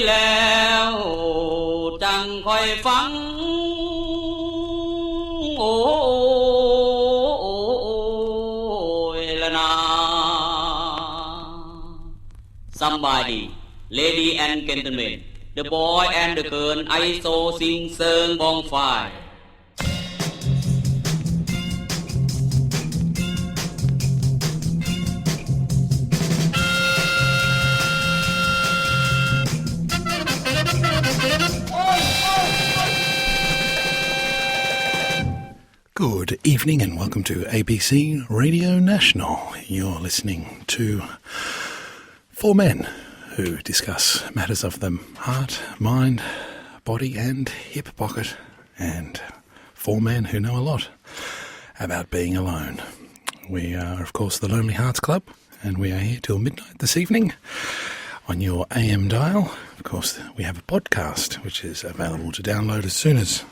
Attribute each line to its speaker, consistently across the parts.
Speaker 1: แล้วจังคอยฟังโอ้ยละนา Somebody Lady and gentlemen The boy and the girl I saw sing เซิงบองฝ่าย
Speaker 2: Good evening and welcome to ABC Radio National. You're listening to four men who discuss matters of the heart, mind, body and hip pocket, and four men who know a lot about being alone. We are, of course, the Lonely Hearts Club, and we are here till midnight this evening on your AM dial. Of course, we have a podcast which is available to download as soon as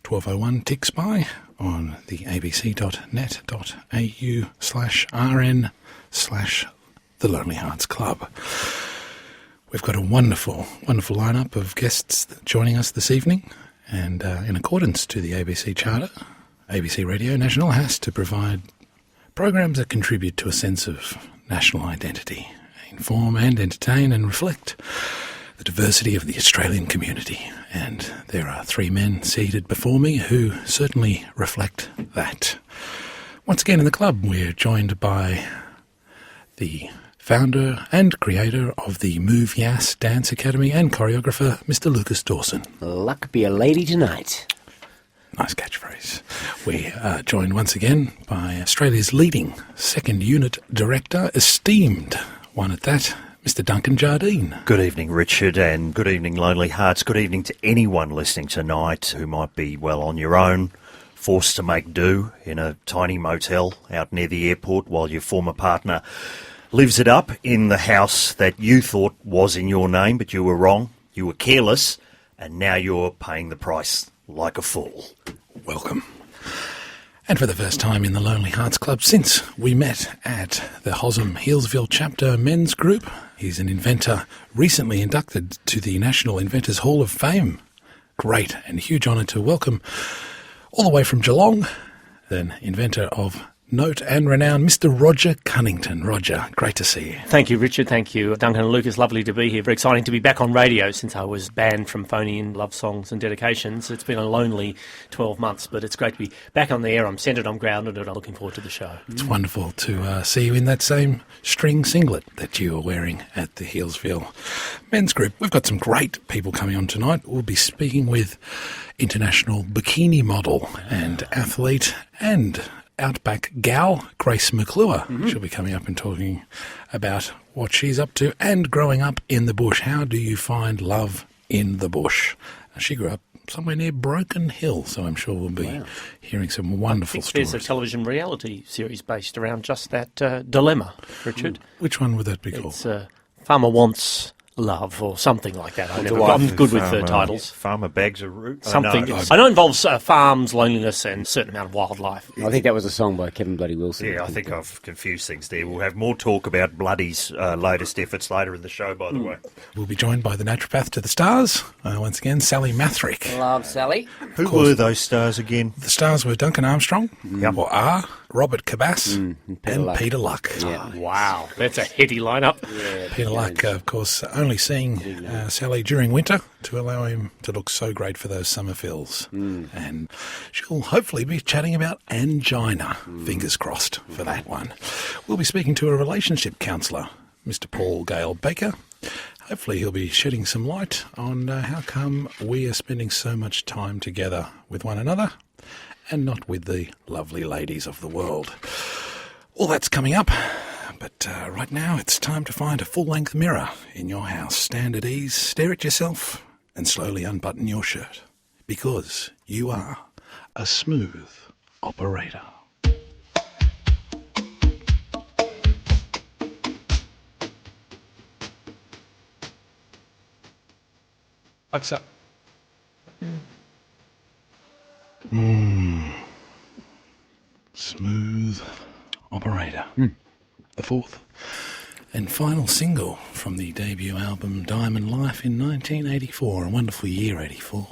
Speaker 2: 12:01 ticks by on the abc.net.au/rn/The Lonely Hearts Club. We've got a wonderful, wonderful lineup of guests joining us this evening, and in accordance to the ABC Charter, ABC Radio National has to provide programs that contribute to a sense of national identity, inform and entertain and reflect the diversity of the Australian community. And there are three men seated before me who certainly reflect that. Once again in the club, we're joined by the founder and creator of the Move Yass Dance Academy and choreographer, Mr. Lucas Dawson.
Speaker 3: Luck be a lady tonight.
Speaker 2: Nice catchphrase. We are joined once again by Australia's leading second unit director, esteemed one at that, Mr. Duncan Jardine.
Speaker 4: Good evening, Richard, and good evening, Lonely Hearts. Good evening to anyone listening tonight who might be, well, on your own, forced to make do in a tiny motel out near the airport while your former partner lives it up in the house that you thought was in your name, but you were wrong. You were careless, and now you're paying the price like a fool.
Speaker 2: Welcome. And for the first time in the Lonely Hearts Club since we met at the Hossam Healesville chapter men's group, he's an inventor recently inducted to the National Inventors Hall of Fame. Great and huge honour to welcome all the way from Geelong, an inventor of note and renown, Mr. Roger Cunnington. Roger, great to see you.
Speaker 5: Thank you, Richard. Thank you, Duncan and Lucas. Lovely to be here. Very exciting to be back on radio since I was banned from phoning in love songs and dedications. It's been a lonely 12 months, but it's great to be back on the air. I'm centred, I'm grounded, and I'm looking forward to the show.
Speaker 2: It's wonderful to see you in that same string singlet that you are wearing at the Healesville men's group. We've got some great people coming on tonight. We'll be speaking with international bikini model and athlete and outback gal, Grace McClure. She'll be coming up and talking about what she's up to and growing up in the bush. How do you find love in the bush? She grew up somewhere near Broken Hill, so I'm sure we'll be hearing some wonderful stories.
Speaker 5: There's a television reality series based around just that dilemma, Richard.
Speaker 2: Which one would that be called?
Speaker 5: It's Farmer Wants Love or something like that. I'm good with titles.
Speaker 4: Farmer bags a root.
Speaker 5: Something. I know it involves farms, loneliness, and a certain amount of wildlife.
Speaker 3: I think that was a song by Kevin Bloody Wilson.
Speaker 4: Yeah, I think I've confused things there. We'll have more talk about Bloody's latest efforts later in the show, by the way.
Speaker 2: We'll be joined by the naturopath to the stars, once again, Sally Mathrick.
Speaker 3: Love Sally.
Speaker 4: Who were those stars again?
Speaker 2: The stars were Duncan Armstrong, or R, Robert Cabass, and
Speaker 3: Luck.
Speaker 2: Peter Luck.
Speaker 3: Yeah.
Speaker 5: Wow, that's a heady lineup.
Speaker 2: Peter Luck, of course, only seeing Sally during winter to allow him to look so great for those summer fills. And she'll hopefully be chatting about angina. Fingers crossed for that one. We'll be speaking to a relationship counsellor, Mr. Paul Gale Baker. Hopefully he'll be shedding some light on how come we are spending so much time together with one another and not with the lovely ladies of the world. All that's coming up. But right now it's time to find a full-length mirror in your house. Stand at ease, stare at yourself, and slowly unbutton your shirt. Because you are a smooth operator. What's up? Smooth operator. The fourth and final single from the debut album Diamond Life in 1984. A wonderful year, 84.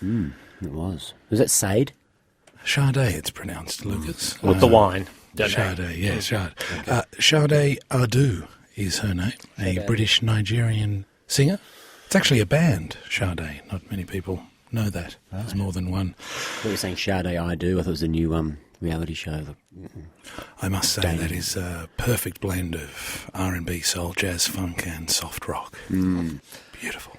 Speaker 3: It was. Was that Sade?
Speaker 2: Sade, it's pronounced, Lucas.
Speaker 5: With the wine. don't they?
Speaker 2: Sade, yeah, Sade. Sade Adu is her name, a British Nigerian singer. It's actually a band, Sade. Not many people know that. There's more than one.
Speaker 3: You were saying Sade I Do. I thought it was a new reality show.
Speaker 2: I must say that is a perfect blend of R&B, soul, jazz, funk and soft rock. Beautiful.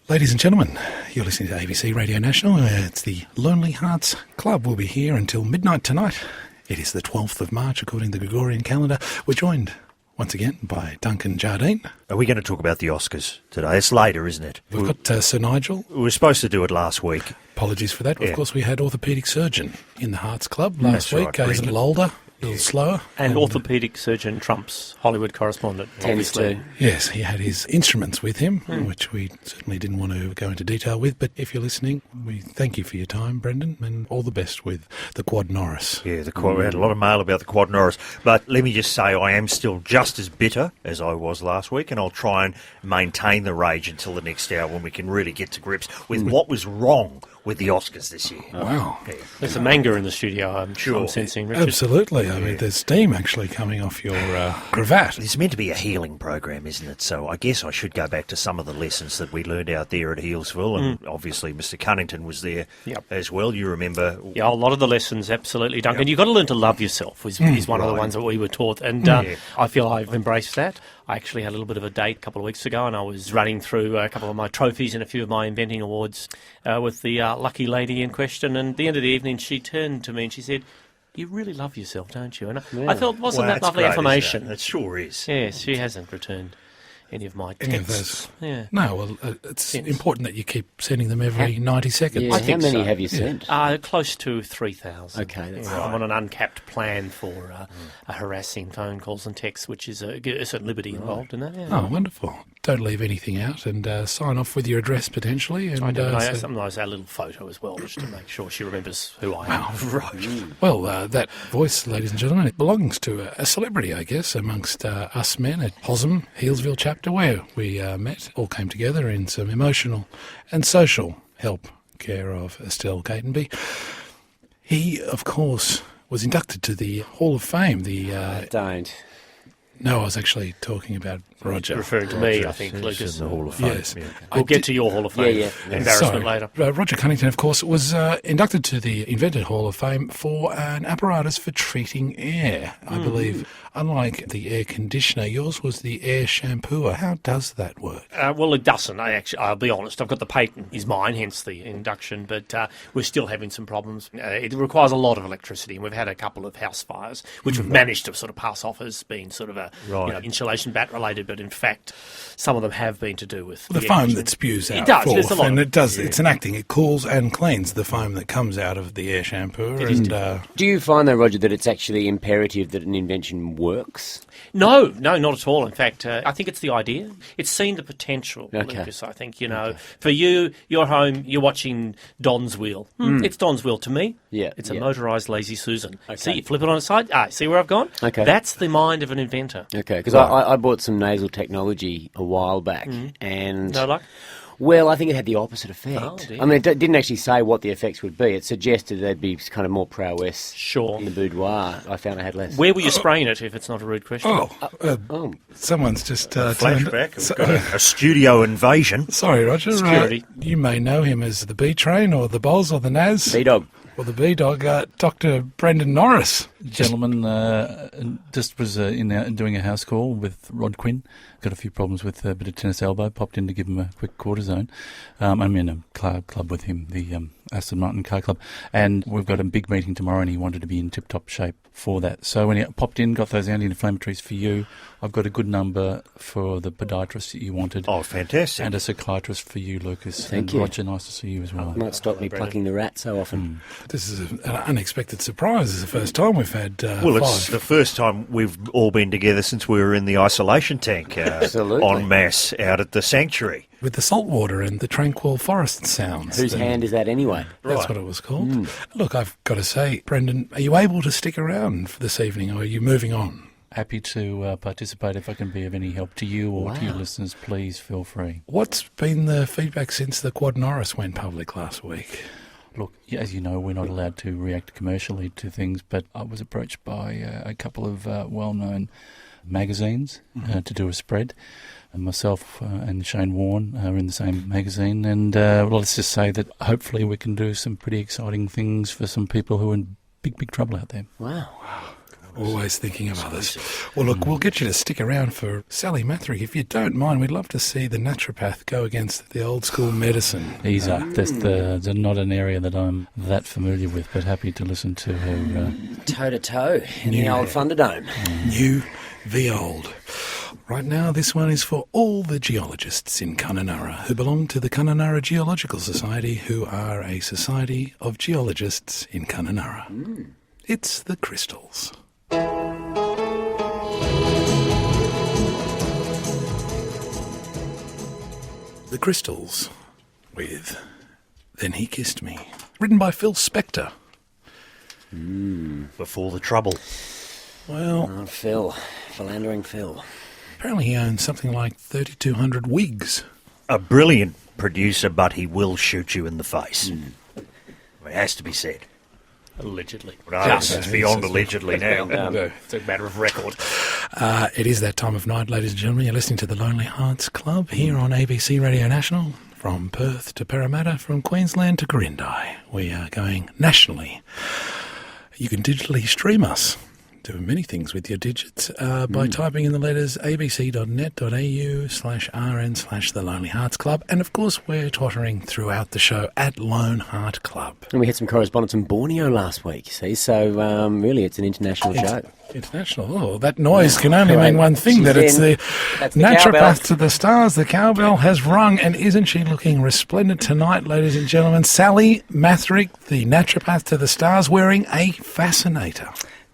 Speaker 2: Ladies and gentlemen, you're listening to ABC Radio National. It's the Lonely Hearts Club. We'll be here until midnight tonight. It is the 12th of March, according to the Gregorian calendar. We're joined once again by Duncan Jardine.
Speaker 4: Are we going to talk about the Oscars today? It's later, isn't it?
Speaker 2: We've got Sir Nigel.
Speaker 4: We were supposed to do it last week.
Speaker 2: Apologies for that.
Speaker 4: Yeah.
Speaker 2: Of course, we had orthopaedic surgeon in the Hearts Club last
Speaker 4: That's
Speaker 2: week.
Speaker 4: right,
Speaker 2: He's a little older, a little slower.
Speaker 5: And orthopaedic surgeon Trump's Hollywood correspondent,
Speaker 3: Tends
Speaker 5: obviously.
Speaker 3: to.
Speaker 2: Yes, he had his instruments with him, which we certainly didn't want to go into detail with. But if you're listening, we thank you for your time, Brendan, and all the best with the Quad Norris.
Speaker 4: Yeah, we had a lot of mail about the Quad Norris. But let me just say I am still just as bitter as I was last week, and I'll try and maintain the rage until the next hour when we can really get to grips with what was wrong with the Oscars this year.
Speaker 2: Wow.
Speaker 4: Yeah.
Speaker 5: There's some anger in the studio, I'm sensing, Richard.
Speaker 2: Absolutely. I mean, there's steam actually coming off your cravat.
Speaker 4: It's meant to be a healing program, isn't it? So I guess I should go back to some of the lessons that we learned out there at Healesville, and obviously Mr. Cunnington was there as well. You remember?
Speaker 5: Yeah, a lot of the lessons, absolutely, Duncan. You've got to learn to love yourself, is one of the ones that we were taught, and I feel I've embraced that. I actually had a little bit of a date a couple of weeks ago, and I was running through a couple of my trophies and a few of my inventing awards with the lucky lady in question, and at the end of the evening she turned to me and she said, "You really love yourself, don't you?" And I thought, wasn't that
Speaker 4: that's
Speaker 5: lovely
Speaker 4: great,
Speaker 5: affirmation?
Speaker 4: isn't it? It sure is.
Speaker 5: Yes, she hasn't returned any of my texts.
Speaker 2: Any of those?
Speaker 5: Yeah.
Speaker 2: No, well, it's important that you keep sending them every 90 seconds.
Speaker 3: Yeah,
Speaker 5: I
Speaker 3: how
Speaker 5: think
Speaker 3: many
Speaker 5: so.
Speaker 3: have you sent?
Speaker 5: Close to 3,000.
Speaker 3: Okay, that's
Speaker 5: I'm on an uncapped plan for harassing phone calls and texts, which is a certain liberty involved in that. Yeah.
Speaker 2: Oh, wonderful. Don't leave anything out, and sign off with your address potentially. And,
Speaker 5: I do.
Speaker 2: so-
Speaker 5: Sometimes our little photo as well, just to make sure she remembers who I am.
Speaker 2: Right. Well, that voice, ladies and gentlemen, it belongs to a celebrity, I guess, amongst us men at Hosm, Healesville chapter, where we met, all came together in some emotional and social help care of Estelle Gatenby. He, of course, was inducted to the Hall of Fame.
Speaker 3: Don't.
Speaker 2: No, I was actually talking about Roger.
Speaker 5: Referring to me, I think, Lucas.
Speaker 4: in the Hall of Fame.
Speaker 2: Yes.
Speaker 5: We'll get to your Hall of Fame
Speaker 3: Yeah.
Speaker 5: embarrassment later.
Speaker 2: Roger Cunnington, of course, was inducted to the Invented Hall of Fame for an apparatus for treating air. I believe, unlike the air conditioner, yours was the air shampooer. How does that work?
Speaker 5: Well, it doesn't. I'll be honest. I've got the patent is mine, hence the induction. But we're still having some problems. It requires a lot of electricity, and we've had a couple of house fires, which we've managed to sort of pass off as being sort of a insulation bat related. But in fact, some of them have been to do with
Speaker 2: The
Speaker 5: air
Speaker 2: foam
Speaker 5: conditioning.
Speaker 2: that spews out
Speaker 5: It does. There's a
Speaker 2: forth,
Speaker 5: lot
Speaker 2: and
Speaker 5: of-
Speaker 2: it does. It's an acting. It cools and cleans the foam that comes out of the air shampooer. And
Speaker 3: Do you find, though, Roger, that it's actually imperative that an invention works?
Speaker 5: No, not at all. In fact, I think it's the idea. It's seen the potential,
Speaker 3: Okay.
Speaker 5: Lucas, I think. For you, you're home, you're watching Don's Wheel. It's Don's Wheel to me.
Speaker 3: Yeah,
Speaker 5: It's a
Speaker 3: yeah.
Speaker 5: motorised Lazy Susan.
Speaker 3: Okay.
Speaker 5: See, you flip it on its side. See where I've gone?
Speaker 3: Okay.
Speaker 5: That's the mind of an inventor.
Speaker 3: Okay, because I bought some nasal technology a while back, and
Speaker 5: No luck?
Speaker 3: well, I think it had the opposite effect.
Speaker 5: Oh, dear.
Speaker 3: I mean, it didn't actually say what the effects would be. It suggested there'd be kind of more prowess
Speaker 5: Sure.
Speaker 3: in the boudoir. I found I had less.
Speaker 5: Where were you spraying it, if it's not a rude question?
Speaker 2: someone's just
Speaker 4: Flashback.
Speaker 2: turned-
Speaker 4: We've got a studio invasion.
Speaker 2: Sorry, Roger.
Speaker 5: Security.
Speaker 2: You may know him as the B Train or the Boz or the Naz.
Speaker 3: B-Dog.
Speaker 2: Or the B-Dog, Dr. Brendan Norris.
Speaker 6: Gentleman just was doing a house call with Rod Quinn. Got a few problems with a bit of tennis elbow. Popped in to give him a quick cortisone. I'm in a club with him, the Aston Martin Car Club, and we've got a big meeting tomorrow, and he wanted to be in tip-top shape for that. So when he popped in, got those anti-inflammatories for you. I've got a good number for the podiatrist that you wanted.
Speaker 4: Oh, fantastic.
Speaker 6: And a psychiatrist for you, Lucas.
Speaker 3: Thank
Speaker 6: and
Speaker 3: you.
Speaker 6: Roger, nice to see you as well.
Speaker 3: Might stop me plucking the rat so often.
Speaker 2: This is an unexpected surprise. It's the first time we've had
Speaker 4: Well, it's
Speaker 2: five.
Speaker 4: the first time we've all been together since we were in the isolation tank
Speaker 3: Absolutely.
Speaker 4: en masse out at the sanctuary.
Speaker 2: With the salt water and the tranquil forest sounds.
Speaker 3: Whose hand is that anyway?
Speaker 2: That's
Speaker 4: Right.
Speaker 2: what it was called. Look, I've got to say, Brendan, are you able to stick around for this evening, or are you moving on?
Speaker 6: happy to participate if I can be of any help to you or to your listeners. Please feel free.
Speaker 2: What's been the feedback since the Quad Norris went public last week?
Speaker 6: Look, as you know, we're not allowed to react commercially to things, but I was approached by a couple of well-known magazines to do a spread. And myself and Shane Warne are in the same magazine. And let's just say that hopefully we can do some pretty exciting things for some people who are in big trouble out there.
Speaker 3: Wow.
Speaker 2: Always thinking of others. Well, look, we'll get you to stick around for Sally Matherick. If you don't mind, we'd love to see the naturopath go against the old school medicine.
Speaker 6: Ease up. That's not an area that I'm that familiar with, but happy to listen to her.
Speaker 3: Toe-to-toe in the old Thunderdome.
Speaker 2: New v old. Right now, this one is for all the geologists in Kununurra who belong to the Kununurra Geological Society, who are a society of geologists in Kununurra. It's the Crystals. The Crystals with Then He Kissed Me, written by Phil Spector.
Speaker 4: Before the trouble.
Speaker 2: Well,
Speaker 3: Oh, Phil. Philandering Phil.
Speaker 2: apparently he owns something like 3,200 wigs.
Speaker 4: A brilliant producer, but he will shoot you in the face. It has to be said.
Speaker 5: Allegedly.
Speaker 4: No, it's beyond allegedly now.
Speaker 5: It's a matter of record.
Speaker 2: It is that time of night, ladies and gentlemen. You're listening to the Lonely Hearts Club here on ABC Radio National. From Perth to Parramatta, from Queensland to Quirindi. We are going nationally. You can digitally stream us. Do many things with your digits by typing in the letters abc.net.au/rn/The Lonely Hearts Club. And of course, we're tottering throughout the show at Lone Heart Club.
Speaker 3: And we had some correspondence from Borneo last week, see? So, really, it's an international show.
Speaker 2: International. Oh, that noise can only mean one thing,
Speaker 3: She's
Speaker 2: that it's
Speaker 3: in.
Speaker 2: the
Speaker 3: That's the cowbell.
Speaker 2: naturopath to the stars. The cowbell has rung, and isn't she looking resplendent tonight, ladies and gentlemen? Sally Matherick, the naturopath to the stars, wearing a fascinator.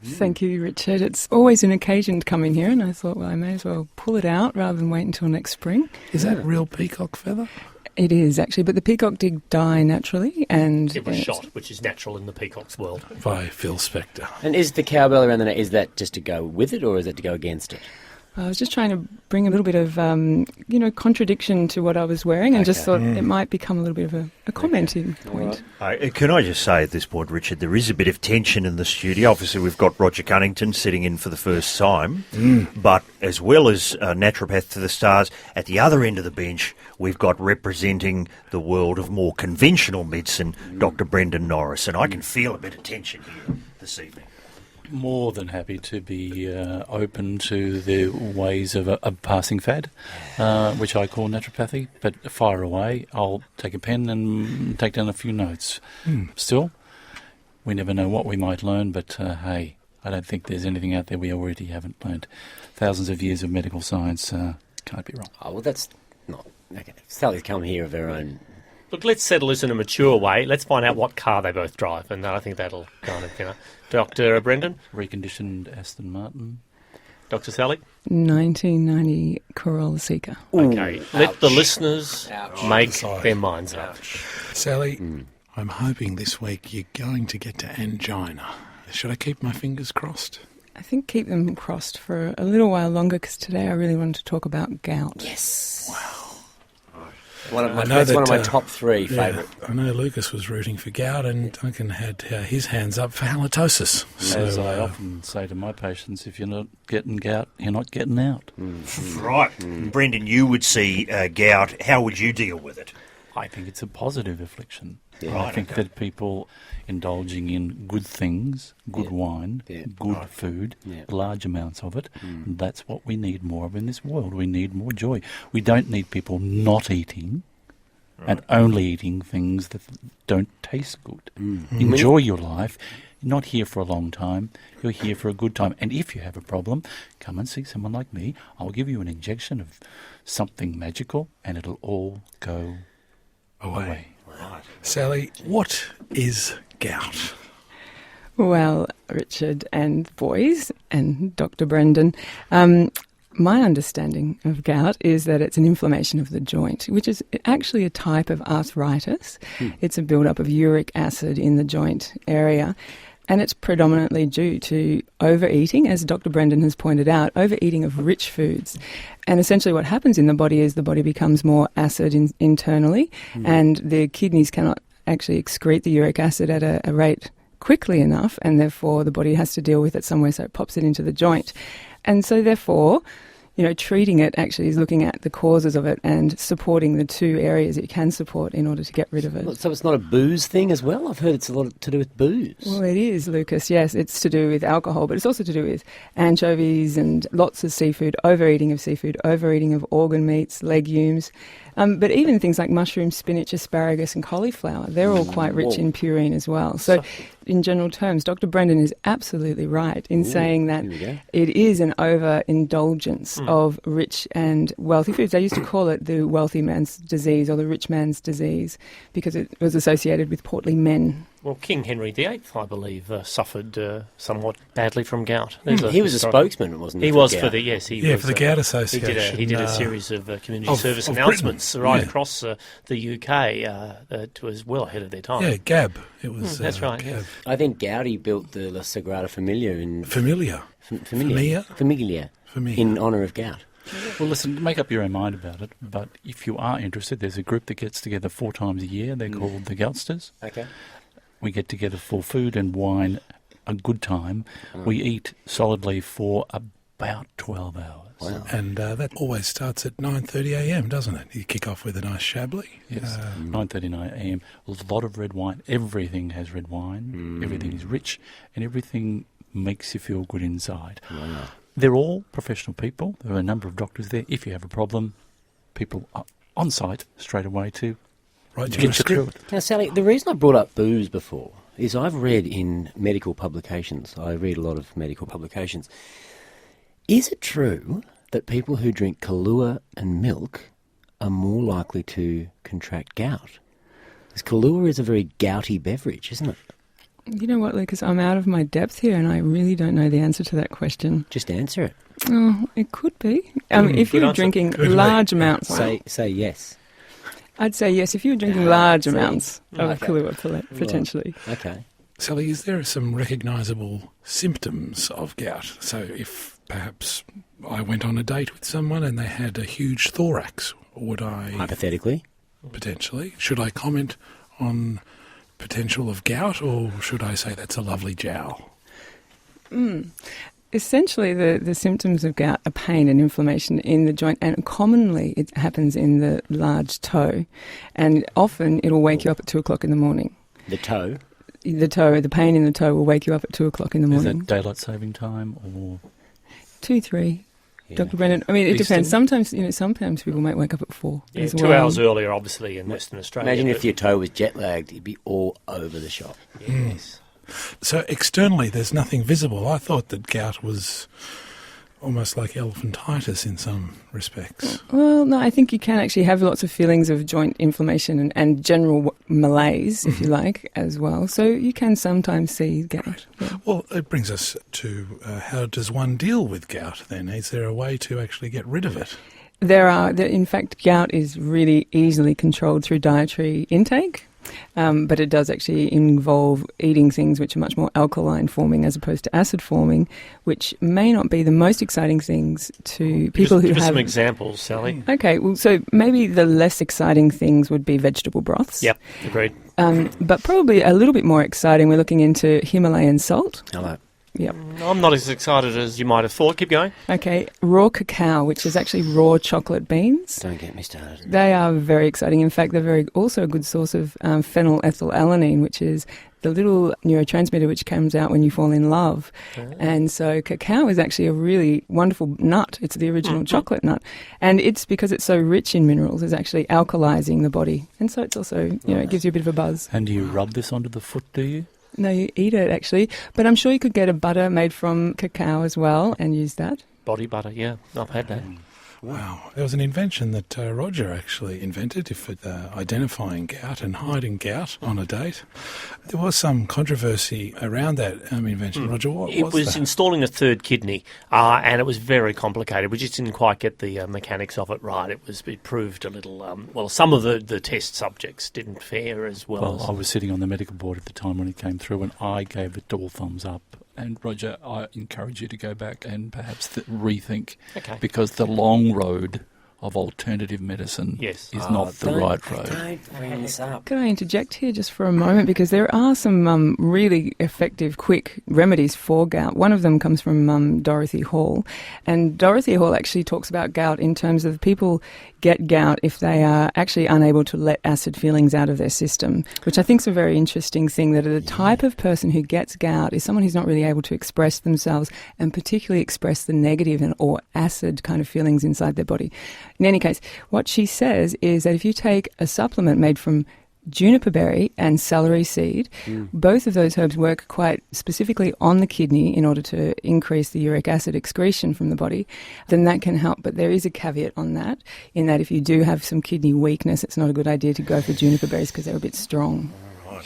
Speaker 7: Thank you, Richard. It's always an occasion to come in here, and I thought, well, I may as well pull it out rather than wait until next spring.
Speaker 2: Is that real peacock feather?
Speaker 7: It is, actually, but the peacock did die naturally, and
Speaker 5: It was shot, which is natural in the peacock's world.
Speaker 2: By Phil Spector.
Speaker 3: And is the cowbell around the neck, is that just to go with it or is it to go against it?
Speaker 7: I was just trying to bring a little bit of, contradiction to what I was wearing, and just thought it might become a little bit of a commenting point.
Speaker 4: Can I just say at this point, Richard, there is a bit of tension in the studio. Obviously, we've got Roger Cunnington sitting in for the first time, but as well as naturopath to the stars, at the other end of the bench, we've got representing the world of more conventional medicine, Dr. Brendan Norris, and I can feel a bit of tension here this evening.
Speaker 6: More than happy to be open to the ways of passing fad, which I call naturopathy, but fire away. I'll take a pen and take down a few notes. Still, we never know what we might learn, but hey, I don't think there's anything out there we already haven't learned. Thousands of years of medical science can't be wrong.
Speaker 3: Oh, well, that's not... Okay, Sally's come here of her own...
Speaker 5: Look, let's settle this in a mature way. Let's find out what car they both drive, and I think that'll kind of, Dr. Brendan?
Speaker 6: Reconditioned Aston Martin.
Speaker 5: Dr. Sally?
Speaker 7: 1990 Corolla Seeker.
Speaker 5: Okay, let the listeners make their minds up.
Speaker 2: Sally, I'm hoping this week you're going to get to angina. Should I keep my fingers crossed?
Speaker 7: I think keep them crossed for a little while longer, because today I really wanted to talk about gout.
Speaker 3: Yes.
Speaker 2: Wow.
Speaker 3: That's one of my top three favourite.
Speaker 2: I know Lucas was rooting for gout, and Duncan had his hands up for halitosis.
Speaker 6: As I often say to my patients, if you're not getting gout, you're not getting out.
Speaker 4: Right. Brendan, you would see gout. How would you deal with it?
Speaker 6: I think it's a positive affliction.
Speaker 3: Yeah.
Speaker 6: I think that people indulging in good things, good wine, good food, large amounts of it, that's what we need more of in this world. We need more joy. We don't need people not eating and only eating things that don't taste good. Enjoy your life. You're not here for a long time. You're here for a good time. And if you have a problem, come and see someone like me. I'll give you an injection of something magical and it'll all go away.
Speaker 2: Sally, what is gout?
Speaker 7: Well, Richard and boys and Dr. Brendan, my understanding of gout is that it's an inflammation of the joint, which is actually a type of arthritis. It's a build-up of uric acid in the joint area. And it's predominantly due to overeating, as Dr. Brendan has pointed out, overeating of rich foods. And essentially what happens in the body is the body becomes more acid internally, and the kidneys cannot actually excrete the uric acid at a rate quickly enough, and therefore the body has to deal with it somewhere, so it pops it into the joint. And so therefore, treating it actually is looking at the causes of it and supporting the two areas it can support in order to get rid of it.
Speaker 3: So it's not a booze thing as well? I've heard it's a lot to do with booze.
Speaker 7: Well, it is, Lucas, yes. It's to do with alcohol, but it's also to do with anchovies and lots of seafood, overeating of seafood, overeating of organ meats, legumes. But even things like mushrooms, spinach, asparagus and cauliflower, they're all quite rich in purine as well. So in general terms, Dr. Brendan is absolutely right in saying that it is an overindulgence of rich and wealthy foods. They used to call it the wealthy man's disease or the rich man's disease because it was associated with portly men.
Speaker 5: Well, King Henry VIII, I believe, suffered somewhat badly from gout.
Speaker 3: He was a spokesman, wasn't he?
Speaker 5: He was for the, yes. He was,
Speaker 2: for the Gout Association.
Speaker 5: He did a series of community service announcements across the UK that was well ahead of their time.
Speaker 2: Yeah, GAB. It was.
Speaker 5: That's right.
Speaker 2: GAB.
Speaker 5: Yes.
Speaker 3: I think Gaudi built the La Sagrada Familia in...
Speaker 2: Familia.
Speaker 3: Familia. In honour of gout.
Speaker 6: Well, listen, make up your own mind about it, but if you are interested, there's a group that gets together 4 times a year. They're called the Goutsters.
Speaker 3: Okay.
Speaker 6: We get together for food and wine, a good time. We eat solidly for about 12 hours.
Speaker 3: Wow.
Speaker 2: And that always starts at 9:30am, doesn't it? You kick off with a nice Chablis.
Speaker 6: Yes, 9:39 a.m. A lot of red wine. Everything has red wine. Everything is rich, and everything makes you feel good inside.
Speaker 3: Wow.
Speaker 6: They're all professional people. There are a number of doctors there. If you have a problem, people are on site straight away to
Speaker 2: Right,
Speaker 6: get you through it.
Speaker 3: Now, Sally, the reason I brought up booze before is I've read in medical publications, I read a lot of medical publications, is it true that people who drink Kahlua and milk are more likely to contract gout? Because Kahlua is a very gouty beverage, isn't it?
Speaker 7: You know what, Lucas? I'm out of my depth here and I really don't know the answer to that question.
Speaker 3: Just answer it.
Speaker 7: Oh, it could be. If you're drinking large amounts...
Speaker 3: Say yes.
Speaker 7: I'd say yes, if you were drinking large amounts of Kahlua, potentially.
Speaker 3: Okay.
Speaker 2: Sally, is there some recognisable symptoms of gout? So if perhaps I went on a date with someone and they had a huge thorax, would I...
Speaker 3: Hypothetically?
Speaker 2: Potentially. Should I comment on potential of gout, or should I say that's a lovely jowl?
Speaker 7: Essentially, the symptoms of gout are pain and inflammation in the joint, and commonly it happens in the large toe, and often it'll wake you up at 2 o'clock in the morning.
Speaker 3: The toe?
Speaker 7: The pain in the toe will wake you up at 2 o'clock in the morning.
Speaker 6: Is that daylight saving time or
Speaker 7: 2, 3.
Speaker 3: Yeah.
Speaker 7: Dr. Brennan, I mean, it
Speaker 6: Eastern?
Speaker 7: depends. Sometimes people might wake up at 4
Speaker 5: Yeah,
Speaker 7: as
Speaker 5: 2
Speaker 7: well.
Speaker 5: hours earlier, obviously, in Western Australia.
Speaker 3: Imagine if your toe was jet lagged, it'd be all over the shop.
Speaker 5: Yes.
Speaker 2: So externally there's nothing visible. I thought that gout was almost like elephantitis in some respects.
Speaker 7: Well, no, I think you can actually have lots of feelings of joint inflammation and general malaise, if you like, as well. So you can sometimes see gout. Yeah.
Speaker 2: Well, it brings us to how does one deal with gout then? Is there a way to actually get rid of it?
Speaker 7: In fact, gout is really easily controlled through dietary intake. But it does actually involve eating things which are much more alkaline forming as opposed to acid forming, which may not be the most exciting things to people who
Speaker 5: give us
Speaker 7: have...
Speaker 5: some examples, Sally.
Speaker 7: Okay, well, so maybe the less exciting things would be vegetable broths.
Speaker 5: Yep, agreed.
Speaker 7: But probably a little bit more exciting, we're looking into Himalayan salt.
Speaker 3: Hello.
Speaker 7: Yep.
Speaker 5: I'm not as excited as you might have thought. Keep going.
Speaker 7: Okay, raw cacao, which is actually raw chocolate beans.
Speaker 3: Don't get me started.
Speaker 7: They are very exciting. In fact, they're also a good source of phenylethylalanine, which is the little neurotransmitter which comes out when you fall in love. And so cacao is actually a really wonderful nut. It's the original chocolate nut. And it's because it's so rich in minerals, it's actually alkalizing the body. And so it's also, it gives you a bit of a buzz.
Speaker 6: And do you rub this onto the foot, do you?
Speaker 7: No, you eat it, actually. But I'm sure you could get a butter made from cacao as well and use that.
Speaker 5: Body butter, yeah. I've had that.
Speaker 2: Wow. There was an invention that Roger actually invented for identifying gout and hiding gout on a date. There was some controversy around that invention. Roger, what
Speaker 5: It was
Speaker 2: that?
Speaker 5: installing a third kidney, and it was very complicated. We just didn't quite get the mechanics of it right. It proved a little, some of the test subjects didn't fare as well.
Speaker 6: Well, I was sitting on the medical board at the time when it came through, and I gave it all thumbs up. And Roger, I encourage you to go back and perhaps rethink, because the long road of alternative medicine is not the right road.
Speaker 3: Don't bring this up.
Speaker 7: Could I interject here just for a moment? Because there are some really effective, quick remedies for gout. One of them comes from Dorothy Hall. And Dorothy Hall actually talks about gout in terms of people get gout if they are actually unable to let acid feelings out of their system, which I think is a very interesting thing, that the type of person who gets gout is someone who's not really able to express themselves, and particularly express the negative or acid kind of feelings inside their body. In any case, what she says is that if you take a supplement made from juniper berry and celery seed, both of those herbs work quite specifically on the kidney in order to increase the uric acid excretion from the body, then that can help. But there is a caveat on that, in that if you do have some kidney weakness, it's not a good idea to go for juniper berries because they're a bit strong.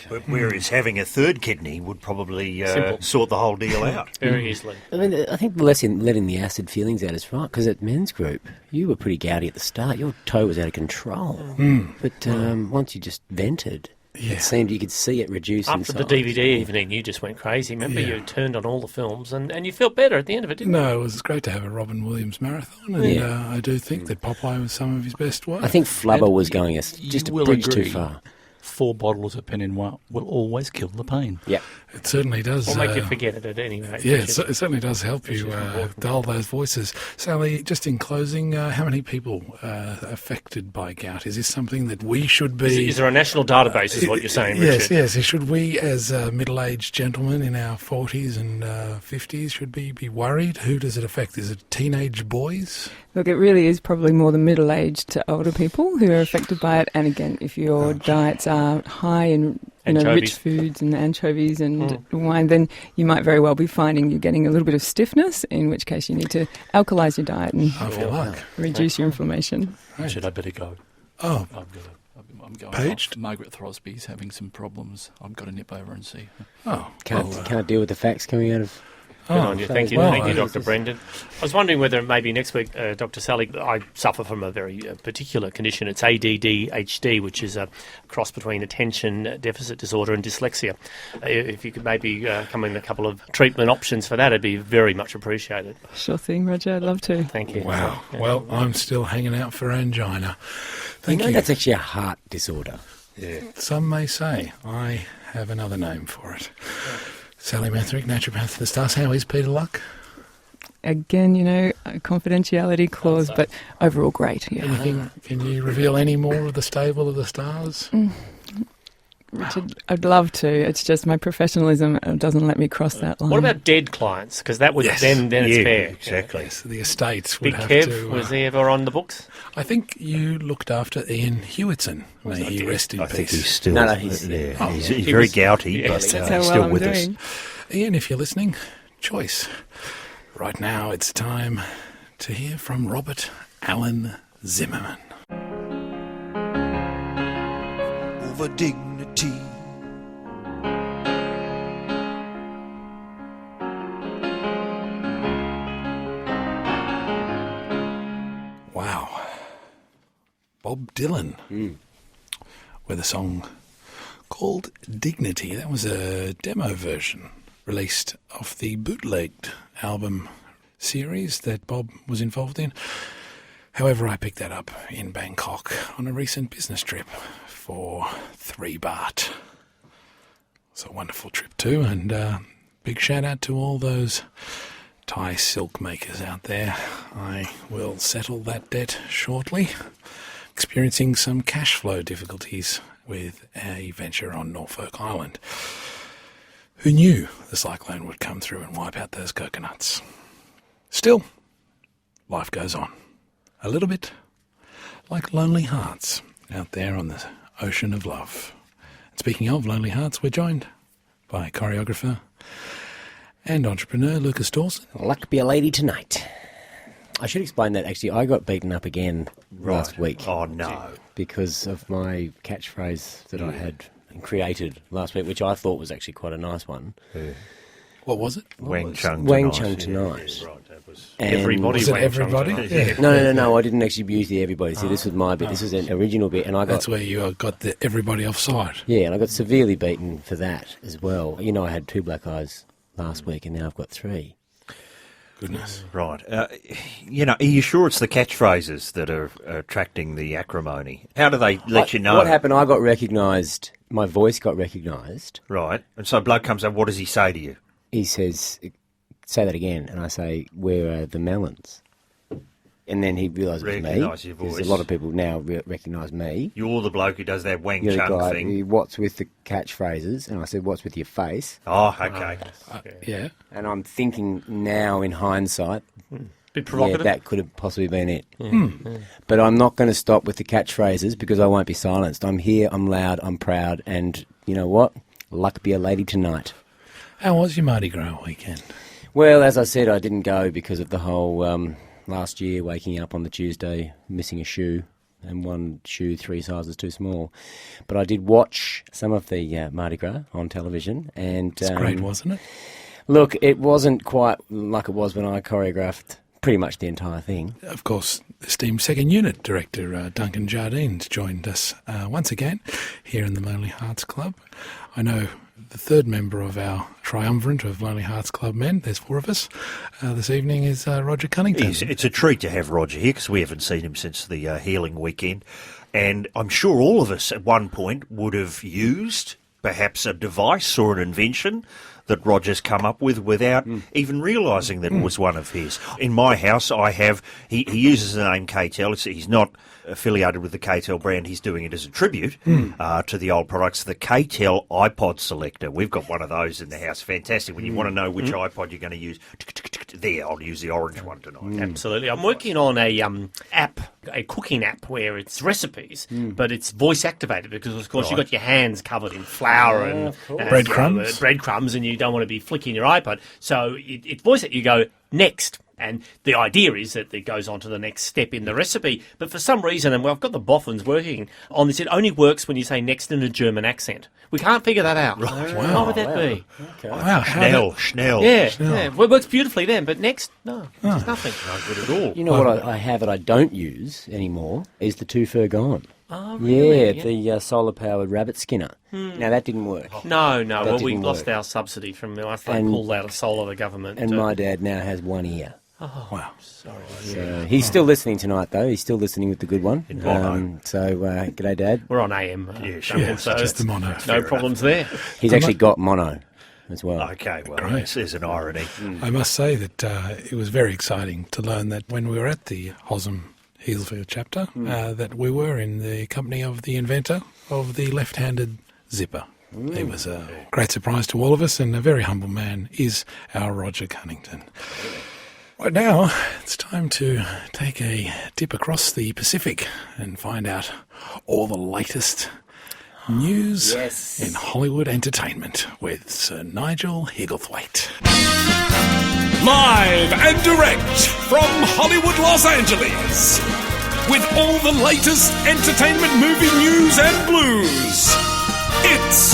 Speaker 4: But whereas having a third kidney would probably sort the whole deal out.
Speaker 5: Very easily.
Speaker 3: I mean, I think letting the acid feelings out is right, because at men's group, you were pretty gouty at the start. Your toe was out of control. But once you just vented, it seemed you could see it reduce in
Speaker 5: After
Speaker 3: size.
Speaker 5: the DVD evening, you just went crazy. Remember, you turned on all the films, and you felt better at the end of it, didn't you?
Speaker 2: No, it was great to have a Robin Williams marathon, and I do think that Popeye was some of his best work.
Speaker 3: I think Flubber was going
Speaker 6: You
Speaker 3: just a
Speaker 6: will
Speaker 3: bridge
Speaker 6: agree,
Speaker 3: too far.
Speaker 6: 4 bottles of Peninois will always kill the pain.
Speaker 3: Yeah.
Speaker 2: It certainly does.
Speaker 5: Or make you forget it at any rate.
Speaker 2: Yeah, it certainly does help you dull those voices. Sally, just in closing, how many people are affected by gout? Is this something that we should be...
Speaker 5: Is there a national database, is what you're saying, Richard?
Speaker 2: Yes. Should we, as middle-aged gentlemen in our 40s and 50s, should we be worried? Who does it affect? Is it teenage boys?
Speaker 7: Look, it really is probably more the middle-aged to older people who are affected by it. And again, if your diets are high in rich foods and anchovies and wine, then you might very well be finding you're getting a little bit of stiffness, in which case you need to alkalise your diet and reduce your inflammation.
Speaker 6: Should I better go?
Speaker 2: Oh,
Speaker 6: I'm going
Speaker 2: Paged?
Speaker 6: off. Margaret Throsby's having some problems. I've got to nip over and see her.
Speaker 2: oh.
Speaker 3: Can't deal with the facts coming out of...
Speaker 5: Good on you. Thank you, Dr. Brendan. I was wondering whether maybe next week, Dr. Sally, I suffer from a very particular condition. It's ADDHD, which is a cross between attention deficit disorder and dyslexia. If you could maybe come in a couple of treatment options for that, it'd be very much appreciated.
Speaker 7: Sure thing, Roger. I'd love to.
Speaker 5: Thank you.
Speaker 2: Wow. Well, I'm still hanging out for angina. Thank you.
Speaker 3: That's actually a heart disorder.
Speaker 2: Yeah. Some may say I have another name for it. Sally Matherick, naturopath for the Stars. How is Peter Luck?
Speaker 7: Again, a confidentiality clause, but overall great. Yeah.
Speaker 2: Anything? Can you reveal any more of the stable of the Stars?
Speaker 7: Richard, I'd love to. It's just my professionalism doesn't let me cross that line.
Speaker 5: What about dead clients? Because that would then it's fair.
Speaker 4: Exactly.
Speaker 2: Yes, the estates would
Speaker 5: Big
Speaker 2: have
Speaker 5: Kev,
Speaker 2: to...
Speaker 5: was he ever on the books?
Speaker 2: I think you looked after Ian Hewitson. May he rest in
Speaker 4: I
Speaker 2: peace.
Speaker 4: think he's still...
Speaker 3: No, he's
Speaker 4: very gouty, but
Speaker 7: That's
Speaker 4: he's
Speaker 7: how well
Speaker 4: still
Speaker 7: I'm
Speaker 4: with
Speaker 7: doing.
Speaker 4: us.
Speaker 2: Ian, if you're listening, choice. Right now it's time to hear from Robert Allen Zimmerman.
Speaker 8: Over dignity.
Speaker 2: Wow. Bob Dylan with a song called Dignity. That was a demo version released off the bootlegged album series that Bob was involved in. However, I picked that up in Bangkok on a recent business trip for 3 baht. It's a wonderful trip too, and big shout out to all those Thai silk makers out there. I will settle that debt shortly. Experiencing some cash flow difficulties with a venture on Norfolk Island. Who knew the cyclone would come through and wipe out those coconuts? Still, life goes on. A little bit like lonely hearts out there on the ocean of love. And speaking of lonely hearts, we're joined by choreographer and entrepreneur Lucas Dawson.
Speaker 3: Luck be a lady tonight. I should explain that, actually. I got beaten up again last week.
Speaker 4: Oh, no.
Speaker 3: Because of my catchphrase that I had created last week, which I thought was actually quite a nice one.
Speaker 2: What was it?
Speaker 4: Wang Chung
Speaker 3: Wang
Speaker 4: tonight.
Speaker 3: Chung tonight.
Speaker 4: Yeah, right, that was...
Speaker 3: And
Speaker 5: Everybody
Speaker 2: Was it
Speaker 5: Wang Chung
Speaker 2: everybody?
Speaker 5: tonight.
Speaker 2: Yeah.
Speaker 3: No, I didn't actually use the everybody. See, this was my bit. This was an original bit, and I got...
Speaker 2: That's where you got the everybody offside.
Speaker 3: Yeah, and I got severely beaten for that as well. You know, I had 2 black eyes last week, and now I've got 3.
Speaker 2: Goodness.
Speaker 4: Right. Are you sure it's the catchphrases that are attracting the acrimony? How do they let you know?
Speaker 3: What happened, I got recognised, my voice got recognised.
Speaker 4: Right. And so bloke comes up, what does he say to you?
Speaker 3: He says, say that again, and I say, where are the melons? And then he realised it was me.
Speaker 4: Recognise your
Speaker 3: Because
Speaker 4: voice.
Speaker 3: a lot of people now recognise me.
Speaker 4: You're the bloke who does that Wang
Speaker 3: You're the
Speaker 4: Chung
Speaker 3: guy,
Speaker 4: thing.
Speaker 3: what's with the catchphrases? And I said, what's with your face?
Speaker 4: Oh, okay.
Speaker 2: Yeah.
Speaker 3: And I'm thinking now, in hindsight,
Speaker 5: Bit provocative.
Speaker 3: yeah, that could have possibly been it. But I'm not going to stop with the catchphrases because I won't be silenced. I'm here, I'm loud, I'm proud, and you know what? Luck be a lady tonight.
Speaker 2: How was your Mardi Gras weekend?
Speaker 3: Well, as I said, I didn't go because of the whole last year waking up on the Tuesday, missing a shoe, and one shoe 3 sizes too small. But I did watch some of the Mardi Gras on television. And
Speaker 2: It's great, wasn't it?
Speaker 3: look, it wasn't quite like it was when I choreographed pretty much the entire thing.
Speaker 2: Of course, esteemed second unit director Duncan Jardines joined us once again here in the Lonely Hearts Club. I know the third member of our triumvirate of Lonely Hearts Club men, there's 4 of us, this evening is Roger Cunnington.
Speaker 4: It's a treat to have Roger here because we haven't seen him since the healing weekend. And I'm sure all of us at one point would have used perhaps a device or an invention that Roger's come up with without even realising that it was one of his. In my house, I have, he uses the name KTEL. He's not affiliated with the KTEL brand. He's doing it as a tribute to the old products. The KTEL iPod selector. We've got one of those in the house. Fantastic. When you want to know which iPod you're going to use, there, I'll use the orange one tonight.
Speaker 5: Absolutely. I'm working on a app, a cooking app where it's recipes, but it's voice activated because, of course, you've got your hands covered in flour and
Speaker 2: Breadcrumbs.
Speaker 5: breadcrumbs, and you don't want to be flicking your iPod. So it voice it. You go next. And the idea is that it goes on to the next step in the recipe. But for some reason, and I've got the boffins working on this, it only works when you say next in a German accent. We can't figure that out. Right. Why would that be?
Speaker 2: Wow,
Speaker 4: Schnell.
Speaker 5: Yeah. Well, it works beautifully then, but next, no, there's nothing.
Speaker 4: No good at all.
Speaker 3: You know what I have that I don't use anymore is the Too Fur Gone.
Speaker 5: Oh, really?
Speaker 3: Yeah, the solar-powered rabbit skinner. Now, that didn't work.
Speaker 5: No.
Speaker 3: That
Speaker 5: Well, we
Speaker 3: didn't
Speaker 5: lost
Speaker 3: work.
Speaker 5: our subsidy from the They
Speaker 3: And-
Speaker 5: pulled out of solar, the government.
Speaker 3: And my dad now has one ear.
Speaker 2: wow.
Speaker 3: So he's still listening tonight, though. He's still listening with the good one.
Speaker 4: In mono.
Speaker 3: G'day, Dad.
Speaker 5: We're on AM.
Speaker 4: Yeah, sure.
Speaker 5: Duncan, so
Speaker 2: Just the mono.
Speaker 5: no problems there.
Speaker 3: He's actually got mono as well.
Speaker 4: Okay, well,
Speaker 2: Great.
Speaker 4: there's an irony.
Speaker 2: I must say that it was very exciting to learn that when we were at the Hosm Healesville chapter, that we were in the company of the inventor of the left-handed zipper. It was a great surprise to all of us, and a very humble man is our Roger Cunnington. Right now, it's time to take a dip across the Pacific and find out all the latest news in Hollywood entertainment with Sir Nigel Higglethwaite.
Speaker 9: Live and direct from Hollywood, Los Angeles, with all the latest entertainment, movie news and blues. It's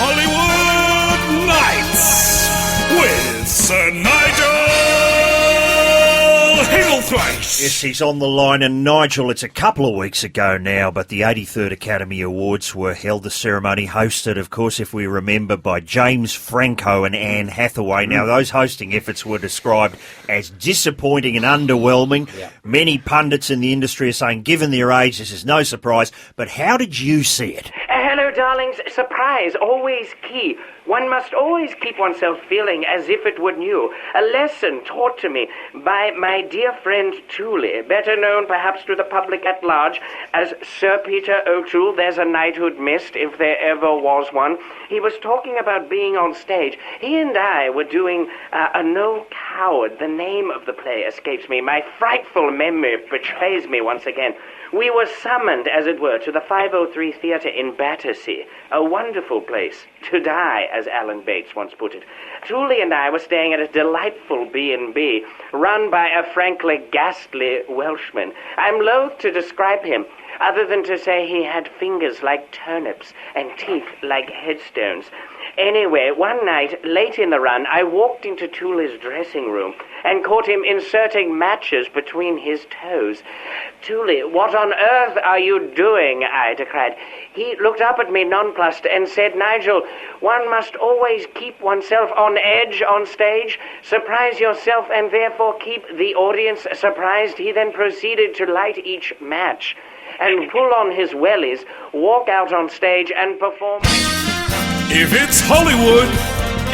Speaker 9: Hollywood Nights with Sir Nigel Higglethwaite.
Speaker 4: Yes, he's on the line. And Nigel, it's a couple of weeks ago now, but the 83rd Academy Awards were held. The ceremony hosted, of course, if we remember, by James Franco and Anne Hathaway. Now, those hosting efforts were described as disappointing and underwhelming. Many pundits in the industry are saying, given their age, this is no surprise. But how did you see it?
Speaker 10: Hello, darlings. Surprise, always key. One must always keep oneself feeling as if it were new. A lesson taught to me by my dear friend Tooley, better known perhaps to the public at large as Sir Peter O'Toole. There's a knighthood missed, if there ever was one. He was talking about being on stage. He and I were doing a No Coward. The name of the play escapes me. My frightful memory betrays me once again. We were summoned, as it were, to the 503 Theatre in Battersea, a wonderful place to die, as Alan Bates once put it. Julie and I were staying at a delightful B&B, run by a frankly ghastly Welshman. I'm loath to describe him, other than to say he had fingers like turnips and teeth like headstones. Anyway, one night, late in the run, I walked into Thule's dressing room and caught him inserting matches between his toes. "Thule, what on earth are you doing?" I cried. He looked up at me nonplussed and said, "Nigel, one must always keep oneself on edge on stage, surprise yourself and therefore keep the audience surprised." He then proceeded to light each match and pull on his wellies, walk out on stage and perform.
Speaker 9: If it's Hollywood,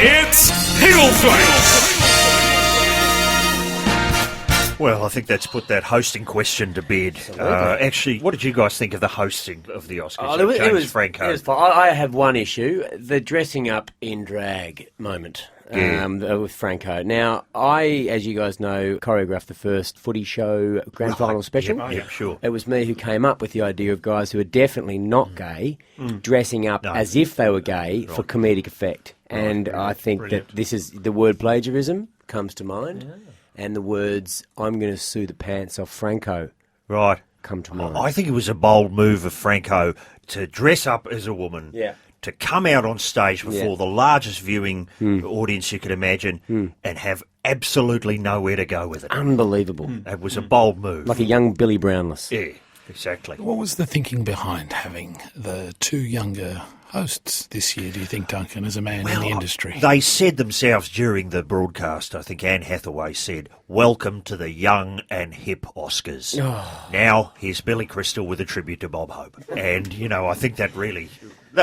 Speaker 9: it's Higgleflash.
Speaker 4: Well, I think that's put that hosting question to bed. Actually, what did you guys think of the hosting of the Oscars?
Speaker 3: It was
Speaker 4: Franco.
Speaker 3: It was fine. I have one issue: the dressing up in drag moment. With Franco. Now, I, as you guys know, choreographed the first footy show grand final special.
Speaker 4: Yeah, sure.
Speaker 3: It was me who came up with the idea of guys who are definitely not gay dressing up as if they were gay for comedic effect. And I think that this is the word plagiarism comes to mind, and the words "I'm going to sue the pants off Franco" come to mind.
Speaker 4: I think it was a bold move of Franco to dress up as a woman.
Speaker 3: Yeah.
Speaker 4: To come out on stage before the largest viewing audience you could imagine and have absolutely nowhere to go with it.
Speaker 3: Unbelievable.
Speaker 4: It was a bold move.
Speaker 3: Like a young Billy Brownless.
Speaker 4: Yeah, exactly.
Speaker 2: What was the thinking behind having the two younger hosts this year, do you think, Duncan, as a man in the industry?
Speaker 4: They said themselves during the broadcast, I think Anne Hathaway said, "Welcome to the young and hip Oscars." Now, here's Billy Crystal with a tribute to Bob Hope. And, you know, I think that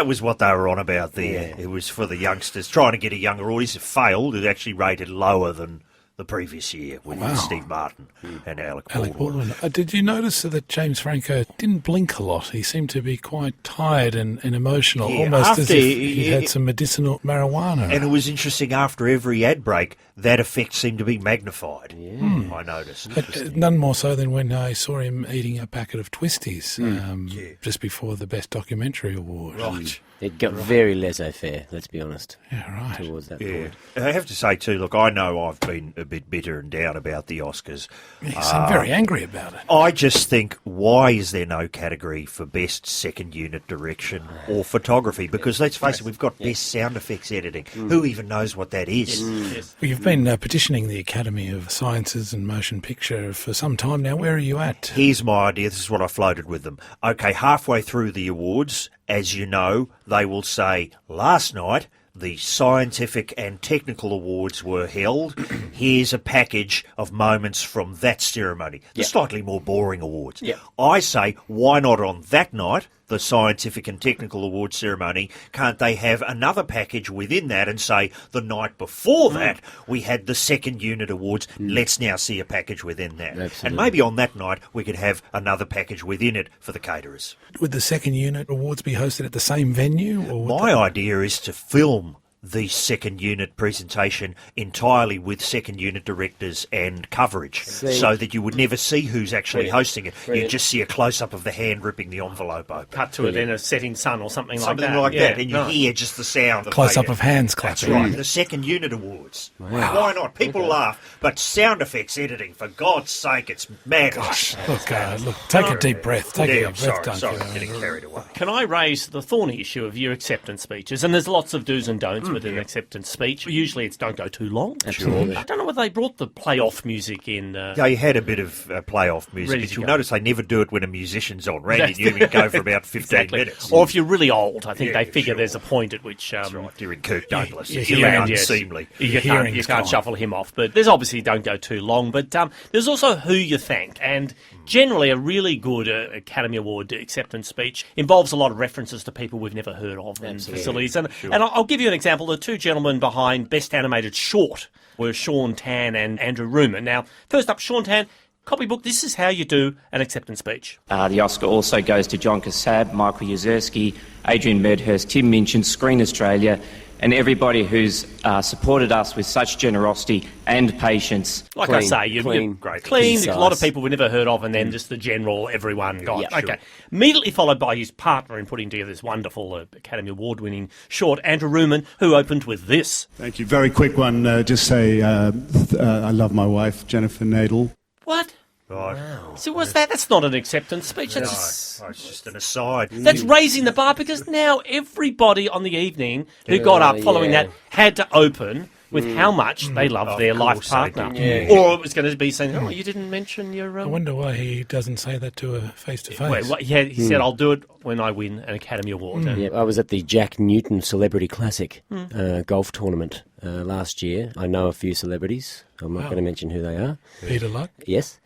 Speaker 4: was what they were on about there.
Speaker 3: Yeah.
Speaker 4: It was for the youngsters, trying to get a younger audience. It failed. It actually rated lower than the previous year with Steve Martin and Alec Baldwin.
Speaker 2: Did you notice that James Franco didn't blink a lot? He seemed to be quite tired and emotional, almost as if he had some medicinal marijuana.
Speaker 4: And it was interesting, after every ad break, that effect seemed to be magnified. I noticed.
Speaker 2: None more so than when I saw him eating a packet of Twisties just before the Best Documentary Award.
Speaker 4: Right.
Speaker 3: It got very laissez-faire, let's be honest.
Speaker 2: Yeah, right.
Speaker 3: Towards that point.
Speaker 4: I have to say, too, look, I know I've been a bit bitter and down about the Oscars.
Speaker 2: You seem very angry about it.
Speaker 4: I just think, why is there no category for Best Second Unit Direction or Photography? Because let's face it, we've got Best Sound Effects Editing. Who even knows what that is?
Speaker 2: Well, you've been petitioning the Academy of Sciences and Motion Picture for some time now. Where are you at?
Speaker 4: Here's my idea. This is what I floated with them. Okay, halfway through the awards, as you know, they will say, last night the scientific and technical awards were held. Here's a package of moments from that ceremony. The slightly more boring awards. I say, why not on that night, the scientific and technical awards ceremony, can't they have another package within that and say, the night before that, we had the second unit awards, let's now see a package within that.
Speaker 3: Absolutely.
Speaker 4: And maybe on that night, we could have another package within it for the caterers.
Speaker 2: Would the second unit awards be hosted at the same venue? Or
Speaker 4: My idea is to film the second unit presentation entirely with second unit directors and coverage, so that you would never see who's actually hosting it. You just see a close-up of the hand ripping the envelope open.
Speaker 5: Cut to it in a setting sun or something like that.
Speaker 4: Something like that, and you hear just the sound.
Speaker 2: Close-up of hands clapping.
Speaker 4: That's right, the second unit awards. Wow. Why not? People laugh, but sound effects editing, for God's sake, it's mad.
Speaker 2: Gosh, look, take a deep breath. Take a deep breath, Duncan.
Speaker 4: Sorry, I'm getting carried away.
Speaker 5: Can I raise the thorny issue of your acceptance speeches? And there's lots of do's and don'ts with an acceptance speech. Usually it's don't go too long.
Speaker 3: Absolutely.
Speaker 5: I don't know whether they brought the playoff music in.
Speaker 4: They had a bit of playoff music, but you'll notice they never do it when a musician's on. Randy Newman go for about 15 minutes.
Speaker 5: Or if you're really old, I think they figure there's a point at which...
Speaker 4: That's right, during Kirk Douglas.
Speaker 2: you're
Speaker 4: It's
Speaker 2: hearing-
Speaker 4: unseemly.
Speaker 5: You can't shuffle him off. But there's obviously don't go too long. But there's also who you thank. And generally a really good Academy Award acceptance speech involves a lot of references to people we've never heard of in facilities. And I'll give you an example. The two gentlemen behind Best Animated Short were Sean Tan and Andrew Ruman. Now, first up, Sean Tan, copybook, this is how you do an acceptance speech.
Speaker 11: The Oscar also goes to John Kassab, Michael Yuzerski, Adrian Medhurst, Tim Minchin, Screen Australia, and everybody who's supported us with such generosity and patience.
Speaker 5: Like
Speaker 3: Clean,
Speaker 5: I say, you're
Speaker 3: clean,
Speaker 5: clean.
Speaker 3: concise.
Speaker 5: A lot of people we never heard of, and then just the general everyone got.
Speaker 3: Yeah,
Speaker 5: okay. Immediately followed by his partner in putting together this wonderful Academy Award-winning short, Andrew Ruman, who opened with this.
Speaker 12: Thank you. Very quick one. Just say I love my wife, Jennifer Nadel.
Speaker 5: What?
Speaker 4: Right.
Speaker 5: So what's that? That's not an acceptance speech.
Speaker 4: No,
Speaker 5: That's,
Speaker 4: it's just an aside.
Speaker 5: that's raising the bar, because now everybody on the evening who got up following that had to open with how much they love their life partner. Or it was going to be saying, oh, you didn't mention your...
Speaker 2: I wonder why he doesn't say that to her face-to-face.
Speaker 5: Well, yeah, he said, I'll do it when I win an Academy Award.
Speaker 3: Yeah, I was at the Jack Newton Celebrity Classic golf tournament last year. I know a few celebrities. I'm not going to mention who they are.
Speaker 2: Peter Luck?
Speaker 3: Yes.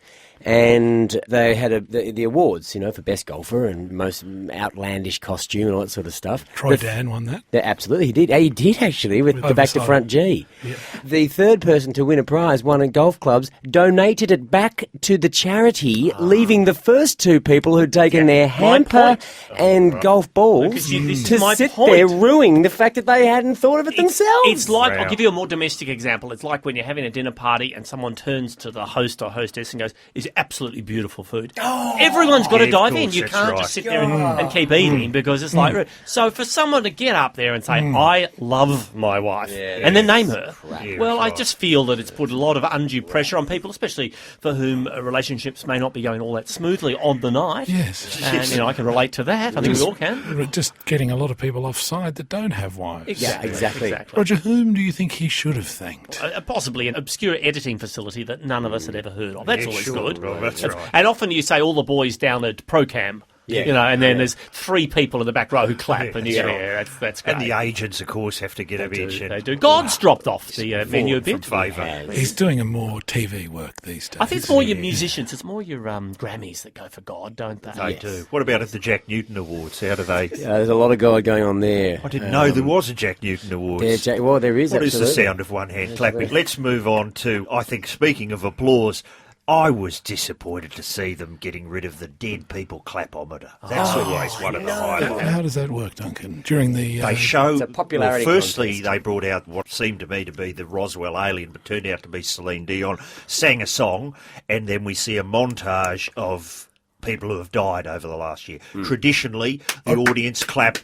Speaker 3: And they had the awards, for best golfer and most outlandish costume and all that sort of stuff.
Speaker 2: Troy Dan won that.
Speaker 3: Yeah, absolutely, he did. He did, actually, with the back-to-front G.
Speaker 2: Yeah.
Speaker 3: The third person to win a prize, won in golf clubs, donated it back to the charity, leaving the first two people who'd taken their hamper and golf balls
Speaker 5: This
Speaker 3: to
Speaker 5: is my
Speaker 3: sit
Speaker 5: point.
Speaker 3: there ruining the fact that they hadn't thought of it themselves.
Speaker 5: It's like, I'll give you a more domestic example. It's like when you're having a dinner party and someone turns to the host or hostess and goes, "Is absolutely beautiful food." Everyone's got to dive in. You can't just sit there and keep eating, because it's like rude. So for someone to get up there and say, "I love my wife," and then name her, well, I just feel that it's put a lot of undue pressure on people, especially for whom relationships may not be going all that smoothly on the night.
Speaker 2: Yes.
Speaker 5: And I can relate to that. I think we all can.
Speaker 2: We're just getting a lot of people offside that don't have wives.
Speaker 3: Yeah, exactly.
Speaker 2: Roger, whom do you think he should have thanked?
Speaker 5: Possibly an obscure editing facility that none of us had ever heard of. That's always good.
Speaker 4: Well, that's right.
Speaker 5: And often you say all the boys down at Procam, and then there's three people in the back row who clap, and that's great.
Speaker 4: And the agents, of course, have to get a mention.
Speaker 5: They do. God's dropped off the menu a bit.
Speaker 4: Favour.
Speaker 2: He's doing a more TV work these days.
Speaker 5: I think it's more your musicians. It's more your Grammys that go for God, don't they?
Speaker 4: They do. What about at the Jack Newton Awards? How do they...
Speaker 3: There's a lot of God going on there.
Speaker 4: I didn't know there was a Jack Newton Awards.
Speaker 3: There is,
Speaker 4: What is
Speaker 3: absolutely.
Speaker 4: the sound of one hand clapping? Let's move on to, I think, speaking of applause, I was disappointed to see them getting rid of the dead people clapometer. That's always one of the highlights.
Speaker 2: How does that work, Duncan? During the...
Speaker 4: They show...
Speaker 3: It's a popularity
Speaker 4: firstly,
Speaker 3: contest.
Speaker 4: they brought out what seemed to me to be the Roswell alien, but turned out to be Celine Dion, sang a song, and then we see a montage of people who have died over the last year. Traditionally, the audience clap,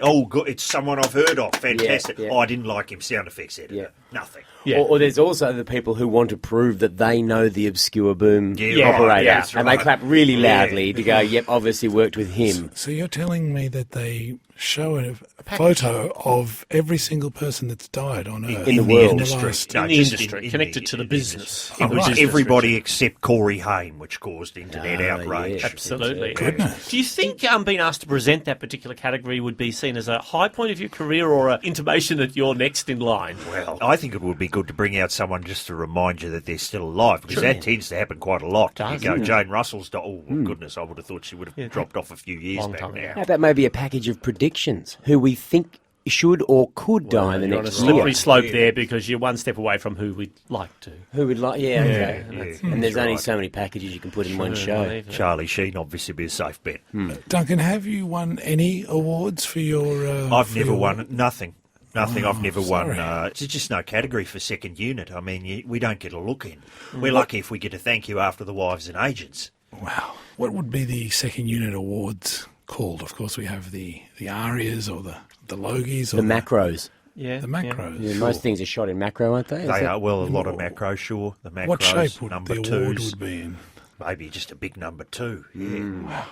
Speaker 4: oh, good, it's someone I've heard of, fantastic.
Speaker 3: Yeah.
Speaker 4: Oh, I didn't like him, sound effects editor. Nothing.
Speaker 3: Yeah. Or there's also the people who want to prove that they know the obscure boom
Speaker 4: Yeah,
Speaker 3: operator,
Speaker 4: right, yeah, that's
Speaker 3: and they
Speaker 4: right.
Speaker 3: clap really loudly to go, "Yep, obviously worked with him."
Speaker 2: So you're telling me that they show a photo of every single person that's died on Earth
Speaker 3: In the world.
Speaker 4: industry.
Speaker 2: last-
Speaker 4: No,
Speaker 5: In the
Speaker 4: just
Speaker 5: industry,
Speaker 4: in
Speaker 5: connected
Speaker 4: the-
Speaker 5: to the
Speaker 4: in
Speaker 5: business.
Speaker 4: It was
Speaker 2: Right.
Speaker 4: everybody except Corey Haim, which caused internet outrage.
Speaker 3: yeah.
Speaker 5: Absolutely.
Speaker 2: Goodness.
Speaker 5: Do you think being asked to present that particular category would be seen as a high point of your career or an intimation that you're next in line?
Speaker 4: Well, I think it would be good to bring out someone just to remind you that they're still alive, because that tends to happen quite a lot.
Speaker 5: Does,
Speaker 4: You go,
Speaker 5: doesn't it?
Speaker 4: Jane Russell's died. Oh, goodness, I would have thought she would have dropped off a few years
Speaker 5: Long
Speaker 4: back
Speaker 5: time
Speaker 4: now.
Speaker 5: ago.
Speaker 3: How about maybe a package of predictions? Who we think should or could die in the
Speaker 5: You're on a
Speaker 3: next
Speaker 5: slippery
Speaker 3: year?
Speaker 5: slope there, because you're one step away from who we'd like to.
Speaker 3: Who would like? Yeah, okay.
Speaker 4: yeah,
Speaker 3: And there's
Speaker 4: that's
Speaker 3: only
Speaker 4: right.
Speaker 3: so many packages you can put in one show.
Speaker 4: Charlie Sheen obviously be a safe bet.
Speaker 2: Duncan, have you won any awards for your...
Speaker 4: I've
Speaker 2: for
Speaker 4: never
Speaker 2: your-
Speaker 4: won nothing. Nothing. I've never won.
Speaker 2: sorry.
Speaker 4: There's just no category for second unit. I mean, we don't get a look in. We're lucky if we get a thank you after the wives and agents.
Speaker 2: Wow. What would be the second unit awards called? Of course, we have the Arias or the Logies or
Speaker 3: The macros.
Speaker 5: Yeah,
Speaker 2: the macros.
Speaker 3: Yeah, most things are shot in macro, aren't they? Is
Speaker 4: They
Speaker 3: that-
Speaker 4: are, well, a lot of macros, sure. The macros,
Speaker 2: What shape would
Speaker 4: number
Speaker 2: the award
Speaker 4: twos.
Speaker 2: would be in?
Speaker 4: Maybe just a big number 2. Yeah.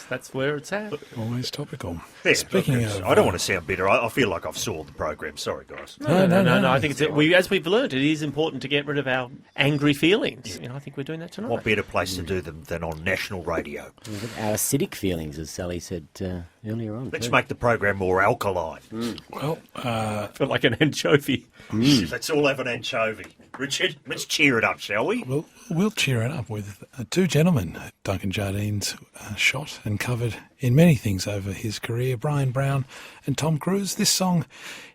Speaker 5: That's where it's at.
Speaker 2: Always topical.
Speaker 4: Yeah,
Speaker 2: Speaking
Speaker 4: look,
Speaker 2: of...
Speaker 4: I don't want to sound bitter. I feel like I've soiled the program. Sorry, guys.
Speaker 5: No. I think as we've learned, it is important to get rid of our angry feelings. I think we're doing that tonight.
Speaker 4: What better place to do them than on national radio?
Speaker 3: Our acidic feelings, as Sally said earlier on.
Speaker 4: Let's
Speaker 3: too.
Speaker 4: make the program more alkaline.
Speaker 2: Well,
Speaker 5: For like an anchovy.
Speaker 4: Let's all have an anchovy. Richard, let's cheer it up, shall we?
Speaker 2: well, we'll cheer it up with two gentlemen. Duncan Jardine's shot and covered in many things over his career, Brian Brown and Tom Cruise. This song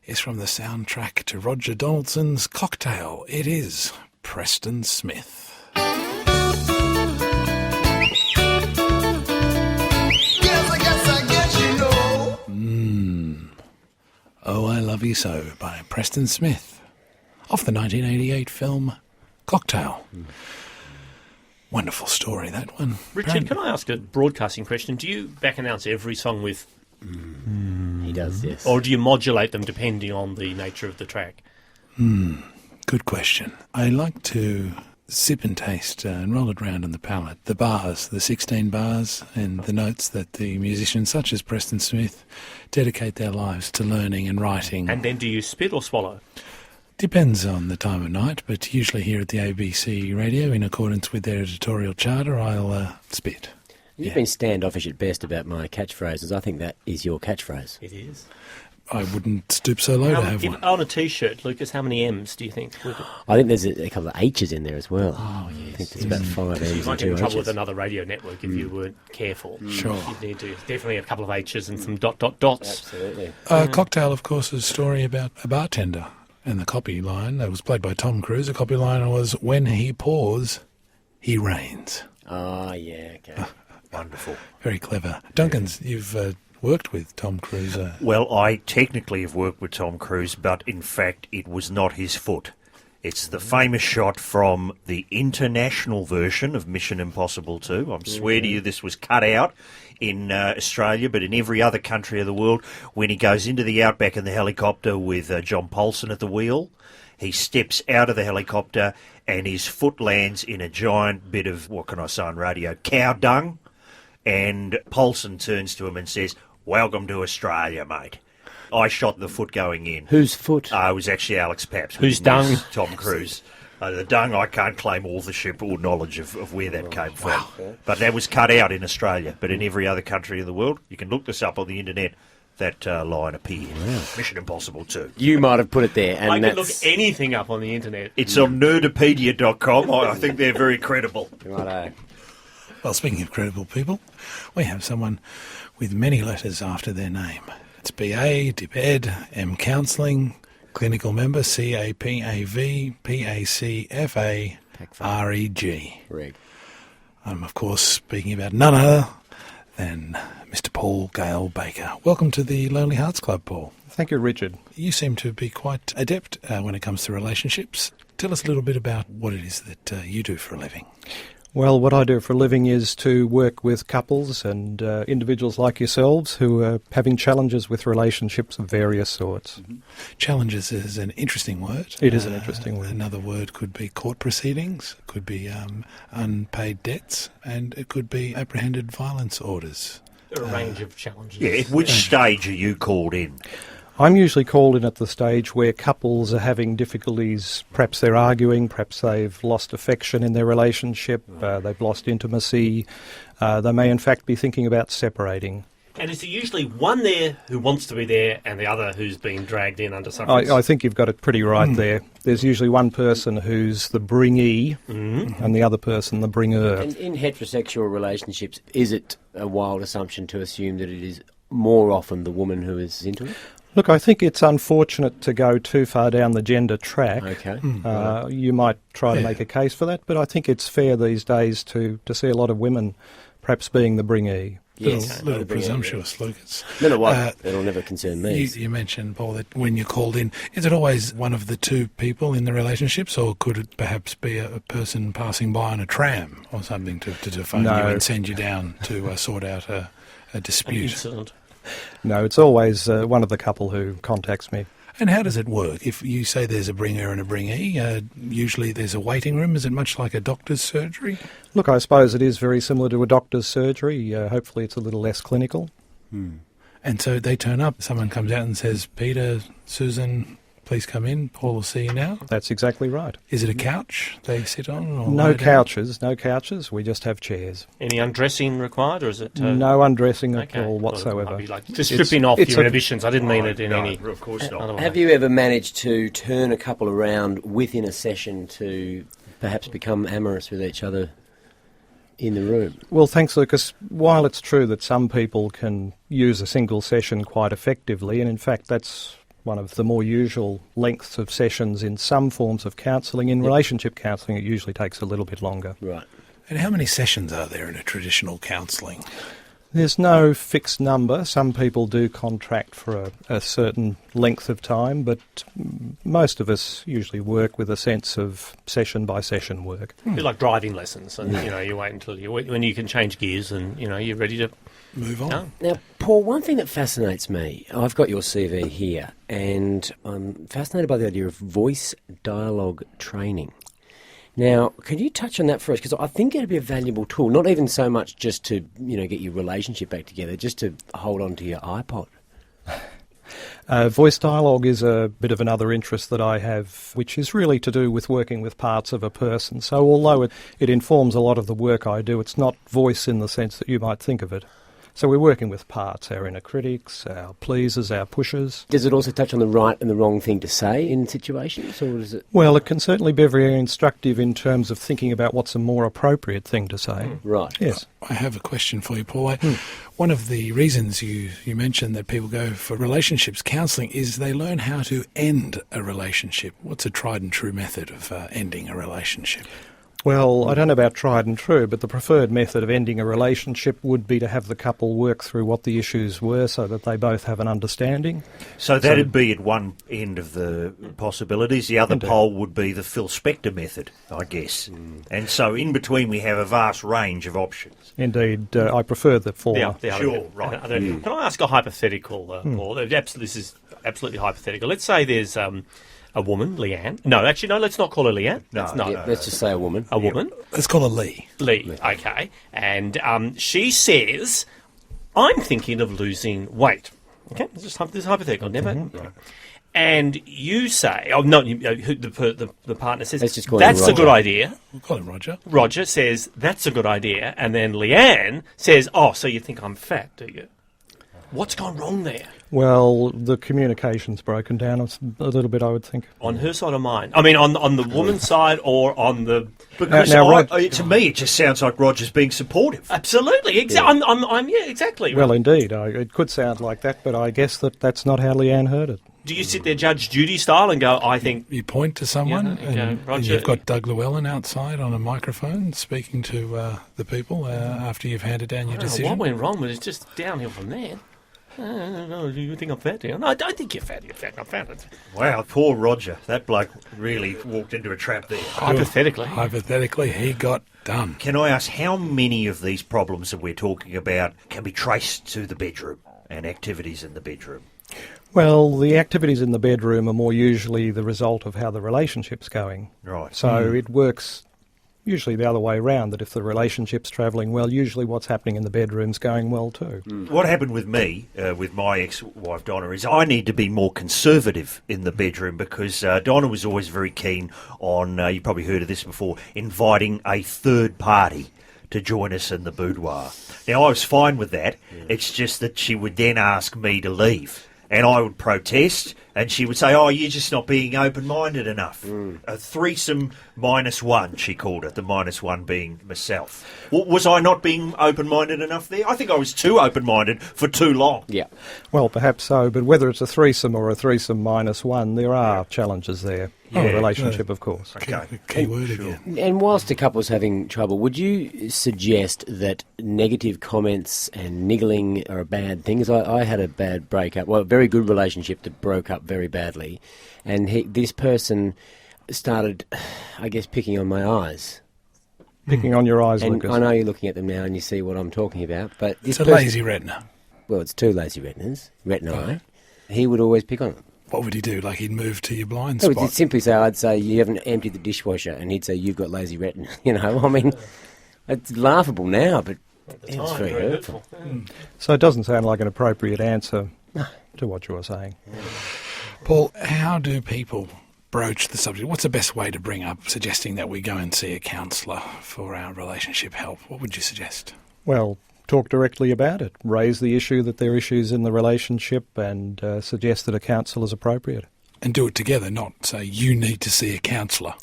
Speaker 2: is from the soundtrack to Roger Donaldson's Cocktail. It is Preston Smith.
Speaker 8: Yes, I guess you know.
Speaker 2: Oh, I Love You So by Preston Smith, off the 1988 film Cocktail. Wonderful story, that one.
Speaker 5: Richard, can I ask a broadcasting question? Do you back announce every song with...
Speaker 3: He does, yes.
Speaker 5: Or do you modulate them depending on the nature of the track?
Speaker 2: Good question. I like to sip and taste and roll it around on the palate. The bars, the 16 bars and the notes that the musicians such as Preston Smith dedicate their lives to learning and writing.
Speaker 5: And then do you spit or swallow?
Speaker 2: Depends on the time of night, but usually here at the ABC radio, in accordance with their editorial charter, I'll spit.
Speaker 3: You've been standoffish at best about my catchphrases. I think that is your catchphrase.
Speaker 5: It is.
Speaker 2: I wouldn't stoop so low to have one.
Speaker 5: On a T-shirt, Lucas, how many M's do you think?
Speaker 3: I think there's a couple of H's in there as well.
Speaker 5: Oh, yes.
Speaker 3: I think there's about 5 M's
Speaker 5: You might
Speaker 3: and
Speaker 5: get
Speaker 3: 2
Speaker 5: in trouble
Speaker 3: H's.
Speaker 5: with another radio network if you weren't careful.
Speaker 2: Sure.
Speaker 5: You'd need to definitely a couple of H's and some dots.
Speaker 3: Absolutely.
Speaker 2: Cocktail, of course, is a story about a bartender. And the copy line, that was played by Tom Cruise, the copy line was, when he pours, he rains.
Speaker 3: Oh, yeah, okay.
Speaker 4: Wonderful.
Speaker 2: Very clever. Duncan's, you've worked with Tom Cruise.
Speaker 4: Well, I technically have worked with Tom Cruise, but in fact it was not his foot. It's the famous shot from the international version of Mission Impossible 2. I swear to you this was cut out in Australia, but in every other country of the world, when he goes into the outback in the helicopter with John Paulson at the wheel, he steps out of the helicopter and his foot lands in a giant bit of, what can I say on radio, cow dung. And Paulson turns to him and says, "Welcome to Australia, mate." I shot the foot going in.
Speaker 3: Whose foot?
Speaker 4: It was actually Alex Paps.
Speaker 5: Whose dung?
Speaker 4: Tom Cruise. The dung, I can't claim authorship or knowledge of where that came from.
Speaker 3: Wow.
Speaker 4: But that was cut out in Australia. But in every other country in the world, you can look this up on the internet, that line appeared. Mission Impossible 2.
Speaker 3: You might have put it there. And
Speaker 5: I can
Speaker 3: that's...
Speaker 5: look anything up on the internet.
Speaker 4: It's on nerdopedia.com. I think they're very credible.
Speaker 3: Righto.
Speaker 2: Well, speaking of credible people, we have someone with many letters after their name. It's BA, DipEd, M Counselling, clinical member, CAPAV, PACFA, REG.
Speaker 3: Reg.
Speaker 2: I'm, of course, speaking about none other than Mr. Paul Gale Baker. Welcome to the Lonely Hearts Club, Paul.
Speaker 13: Thank you, Richard.
Speaker 2: You seem to be quite adept when it comes to relationships. Tell us a little bit about what it is that you do for a living.
Speaker 13: Well, what I do for a living is to work with couples and individuals like yourselves who are having challenges with relationships of various sorts.
Speaker 2: Mm-hmm. Challenges is an interesting word.
Speaker 13: It is an interesting word.
Speaker 2: Another word could be court proceedings, it could be unpaid debts, and it could be apprehended violence orders.
Speaker 5: There are a range of challenges.
Speaker 4: Yeah, at which stage are you called in?
Speaker 13: I'm usually called in at the stage where couples are having difficulties. Perhaps they're arguing, perhaps they've lost affection in their relationship, they've lost intimacy. They may in fact be thinking about separating.
Speaker 5: And is there usually one there who wants to be there and the other who's being dragged in under sufferance?
Speaker 13: I think you've got it pretty right there. There's usually one person who's the bringee and the other person the bringer.
Speaker 3: And in heterosexual relationships, is it a wild assumption to assume that it is more often the woman who is into it?
Speaker 13: Look, I think it's unfortunate to go too far down the gender track.
Speaker 3: Okay.
Speaker 13: You might try to make a case for that, but I think it's fair these days to see a lot of women perhaps being the bringee.
Speaker 3: Yes.
Speaker 2: Little presumptuous, Lucas.
Speaker 3: No, what? It'll never concern me.
Speaker 2: You mentioned, Paul, that when you're called in, is it always one of the two people in the relationships, or could it perhaps be a person passing by on a tram or something to phone you and send you down to sort out a dispute?
Speaker 5: Incident.
Speaker 13: No, it's always one of the couple who contacts me.
Speaker 2: And how does it work? If you say there's a bringer and a bringee, usually there's a waiting room. Is it much like a doctor's surgery?
Speaker 13: Look, I suppose it is very similar to a doctor's surgery. Hopefully it's a little less clinical.
Speaker 2: And so they turn up, someone comes out and says, "Peter, Susan, please come in. Paul will see you now."
Speaker 13: That's exactly right.
Speaker 2: Is it a couch they sit on? Or
Speaker 13: No couches. We just have chairs.
Speaker 5: Any undressing required, or is it...
Speaker 13: No undressing at all whatsoever.
Speaker 5: Just stripping off your inhibitions. I didn't mean it in any...
Speaker 4: Of course not.
Speaker 3: Have you ever managed to turn a couple around within a session to perhaps become amorous with each other in the room?
Speaker 13: Well, thanks, Lucas. While it's true that some people can use a single session quite effectively, and in fact that's one of the more usual lengths of sessions in some forms of counselling. In relationship counselling, it usually takes a little bit longer.
Speaker 3: Right.
Speaker 2: And how many sessions are there in a traditional counselling?
Speaker 13: There's no fixed number. Some people do contract for a certain length of time, but most of us usually work with a sense of session-by-session work.
Speaker 5: A bit like driving lessons, and you wait until when you can change gears and you're ready to
Speaker 2: move on.
Speaker 5: No.
Speaker 3: Now, Paul, one thing that fascinates me, I've got your CV here, and I'm fascinated by the idea of voice dialogue training. Now, can you touch on that for us? Because I think it'd be a valuable tool, not even so much just to, get your relationship back together, just to hold on to your iPod.
Speaker 13: Voice dialogue is a bit of another interest that I have, which is really to do with working with parts of a person. So although it informs a lot of the work I do, it's not voice in the sense that you might think of it. So we're working with parts, our inner critics, our pleasers, our pushers.
Speaker 3: Does it also touch on the right and the wrong thing to say in situations, or does it?
Speaker 13: Well, it can certainly be very instructive in terms of thinking about what's a more appropriate thing to say.
Speaker 3: Right.
Speaker 13: Yes.
Speaker 2: I have a question for you, Paul. One of the reasons you mentioned that people go for relationships counselling is they learn how to end a relationship. What's a tried and true method of ending a relationship?
Speaker 13: Well, I don't know about tried and true, but the preferred method of ending a relationship would be to have the couple work through what the issues were so that they both have an understanding.
Speaker 4: So that'd be at one end of the possibilities. The other pole would be the Phil Spector method, I guess. And so in between we have a vast range of options.
Speaker 13: Indeed, I prefer the former.
Speaker 4: Sure, right.
Speaker 5: Can I ask a hypothetical, Paul? This is absolutely hypothetical. Let's say there's a woman, Leanne. No, actually, no, let's not call her Leanne.
Speaker 3: Let's just say a woman.
Speaker 5: A woman.
Speaker 2: Let's call her Lee.
Speaker 5: Lee, okay. And she says, I'm thinking of losing weight. Okay, this is hypothetical. Never. And you say, the partner says,
Speaker 3: let's just call
Speaker 5: that's
Speaker 3: him
Speaker 5: a good idea.
Speaker 2: We'll call him Roger.
Speaker 5: Roger says, that's a good idea. And then Leanne says, oh, so you think I'm fat, do you? What's gone wrong there?
Speaker 13: Well, the communication's broken down a little bit, I would think.
Speaker 5: On her side or mine? I mean, on the woman's side or on the...
Speaker 4: Because to me, it just sounds like Roger's being supportive.
Speaker 5: Absolutely. Exactly.
Speaker 13: Well, indeed. It could sound like that, but I guess that's not how Leanne heard it.
Speaker 5: Do you sit there Judge Judy style and go, I think...
Speaker 2: You point to someone and you've got Doug Llewellyn outside on a microphone speaking to the people after you've handed down your decision.
Speaker 5: What went wrong, but it's just downhill from there. No, you think I'm fat, do you? No, I don't think you're fat. I'm fat.
Speaker 4: Wow, poor Roger. That bloke really walked into a trap there.
Speaker 5: Hypothetically,
Speaker 2: he got done.
Speaker 4: Can I ask how many of these problems that we're talking about can be traced to the bedroom and activities in the bedroom?
Speaker 13: Well, the activities in the bedroom are more usually the result of how the relationship's going.
Speaker 4: Right.
Speaker 13: So it works usually the other way around, that if the relationship's travelling well, usually what's happening in the bedroom's going well too.
Speaker 4: What happened with me, with my ex-wife Donna, is I need to be more conservative in the bedroom because Donna was always very keen on, you probably heard of this before, inviting a third party to join us in the boudoir. Now, I was fine with that. It's just that she would then ask me to leave. And I would protest, and she would say, oh, you're just not being open-minded enough. A threesome -1, she called it, the -1 being myself. Was I not being open-minded enough there? I think I was too open-minded for too long.
Speaker 3: Yeah.
Speaker 13: Well, perhaps so, but whether it's a threesome or a threesome -1, there are challenges there. In the relationship, of course.
Speaker 4: Okay.
Speaker 2: Key word again.
Speaker 3: And whilst a couple's having trouble, would you suggest that negative comments and niggling are a bad thing? Because I had a bad breakup, well, a very good relationship that broke up very badly, and this person started, I guess, picking on my eyes.
Speaker 13: Picking on your eyes,
Speaker 3: and
Speaker 13: Lucas.
Speaker 3: I know you're looking at them now and you see what I'm talking about, but this
Speaker 2: It's a lazy retina.
Speaker 3: Well, it's two lazy retinae. He would always pick on them.
Speaker 2: What would he do? Like he'd move to your blind
Speaker 3: spot?
Speaker 2: spot?
Speaker 3: He'd simply say, I'd say, you haven't emptied the dishwasher, and he'd say, you've got lazy retina. I mean, it's laughable now, but it's very hurtful.
Speaker 13: So it doesn't sound like an appropriate answer to what you were saying.
Speaker 2: Paul, how do people broach the subject? What's the best way to bring up suggesting that we go and see a counsellor for our relationship help? What would you suggest?
Speaker 13: Well, talk directly about it. Raise the issue that there are issues in the relationship and suggest that a counsellor is appropriate.
Speaker 2: And do it together, not say you need to see a counsellor.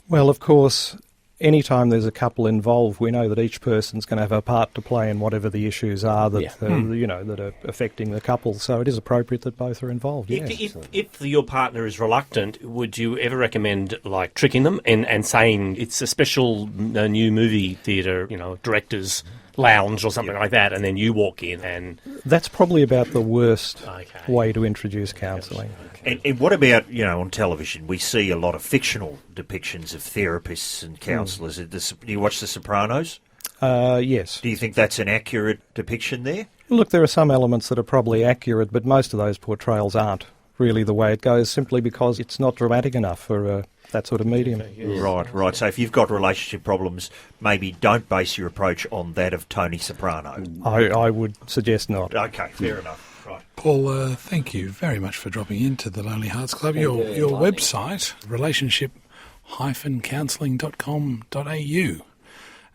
Speaker 13: Well, of course, any time there's a couple involved, we know that each person's going to have a part to play in whatever the issues are that that are affecting the couple. So it is appropriate that both are involved.
Speaker 5: If your partner is reluctant, would you ever recommend like tricking them and saying it's a special new movie theatre, directors lounge or something like that, and then you walk in and...
Speaker 13: That's probably about the worst way to introduce counselling.
Speaker 4: And what about, on television? We see a lot of fictional depictions of therapists and counsellors. Do you watch The Sopranos?
Speaker 13: Yes.
Speaker 4: Do you think that's an accurate depiction there?
Speaker 13: Look, there are some elements that are probably accurate, but most of those portrayals aren't really the way it goes, simply because it's not dramatic enough for that sort of medium.
Speaker 4: Right. So if you've got relationship problems, maybe don't base your approach on that of Tony Soprano.
Speaker 13: I would suggest not.
Speaker 4: Okay, fair enough. Right.
Speaker 2: Paul, thank you very much for dropping into the Lonely Hearts Club. Your website, relationship-counselling.com.au,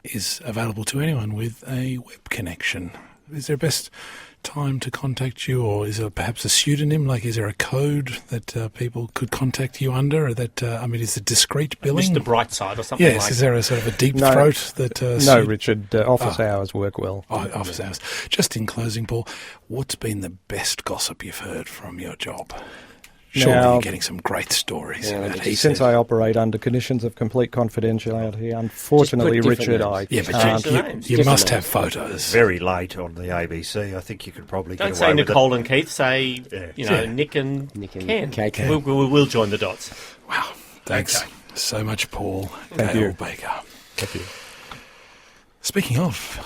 Speaker 2: is available to anyone with a web connection. Is there a best time to contact you, or is there perhaps a pseudonym? Like, is there a code that people could contact you under? Or that is it discreet billing?
Speaker 5: Mr. Brightside or something
Speaker 2: Yes, is there a sort of a deep throat that...
Speaker 13: no, Richard, office hours work well.
Speaker 2: Office hours. Just in closing, Paul, what's been the best gossip you've heard from your job? Surely you're getting some great stories.
Speaker 13: Since I operate under conditions of complete confidentiality, unfortunately, Richard, I can't.
Speaker 2: You must have photos.
Speaker 4: Very late on the ABC. I think you could probably
Speaker 5: Don't
Speaker 4: get
Speaker 5: say
Speaker 4: away with
Speaker 5: Nicole
Speaker 4: it.
Speaker 5: and Keith. Say Nick and Ken.
Speaker 3: KK.
Speaker 5: We'll join the dots.
Speaker 2: Wow. Thanks so much, Paul.
Speaker 13: Thank you,
Speaker 2: Baker.
Speaker 13: Thank you.
Speaker 2: Speaking of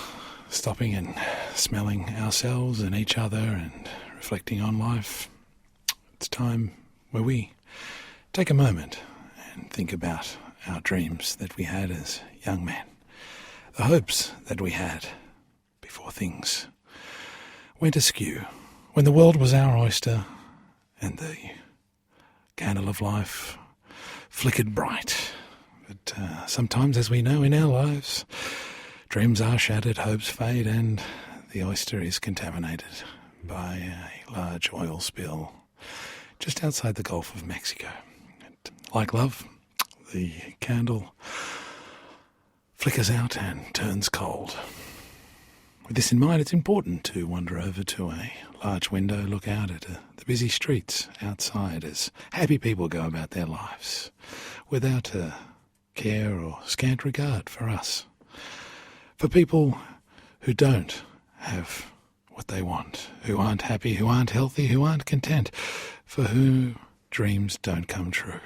Speaker 2: stopping and smelling ourselves and each other and reflecting on life, it's time where we take a moment and think about our dreams that we had as young men, the hopes that we had before things went askew, when the world was our oyster and the candle of life flickered bright. But sometimes, as we know in our lives, dreams are shattered, hopes fade, and the oyster is contaminated by a large oil spill just outside the Gulf of Mexico. And like love, the candle flickers out and turns cold. With this in mind, it's important to wander over to a large window, look out at the busy streets outside as happy people go about their lives without a care or scant regard for us. For people who don't have what they want, who aren't happy, who aren't healthy, who aren't content, for whom dreams don't come true.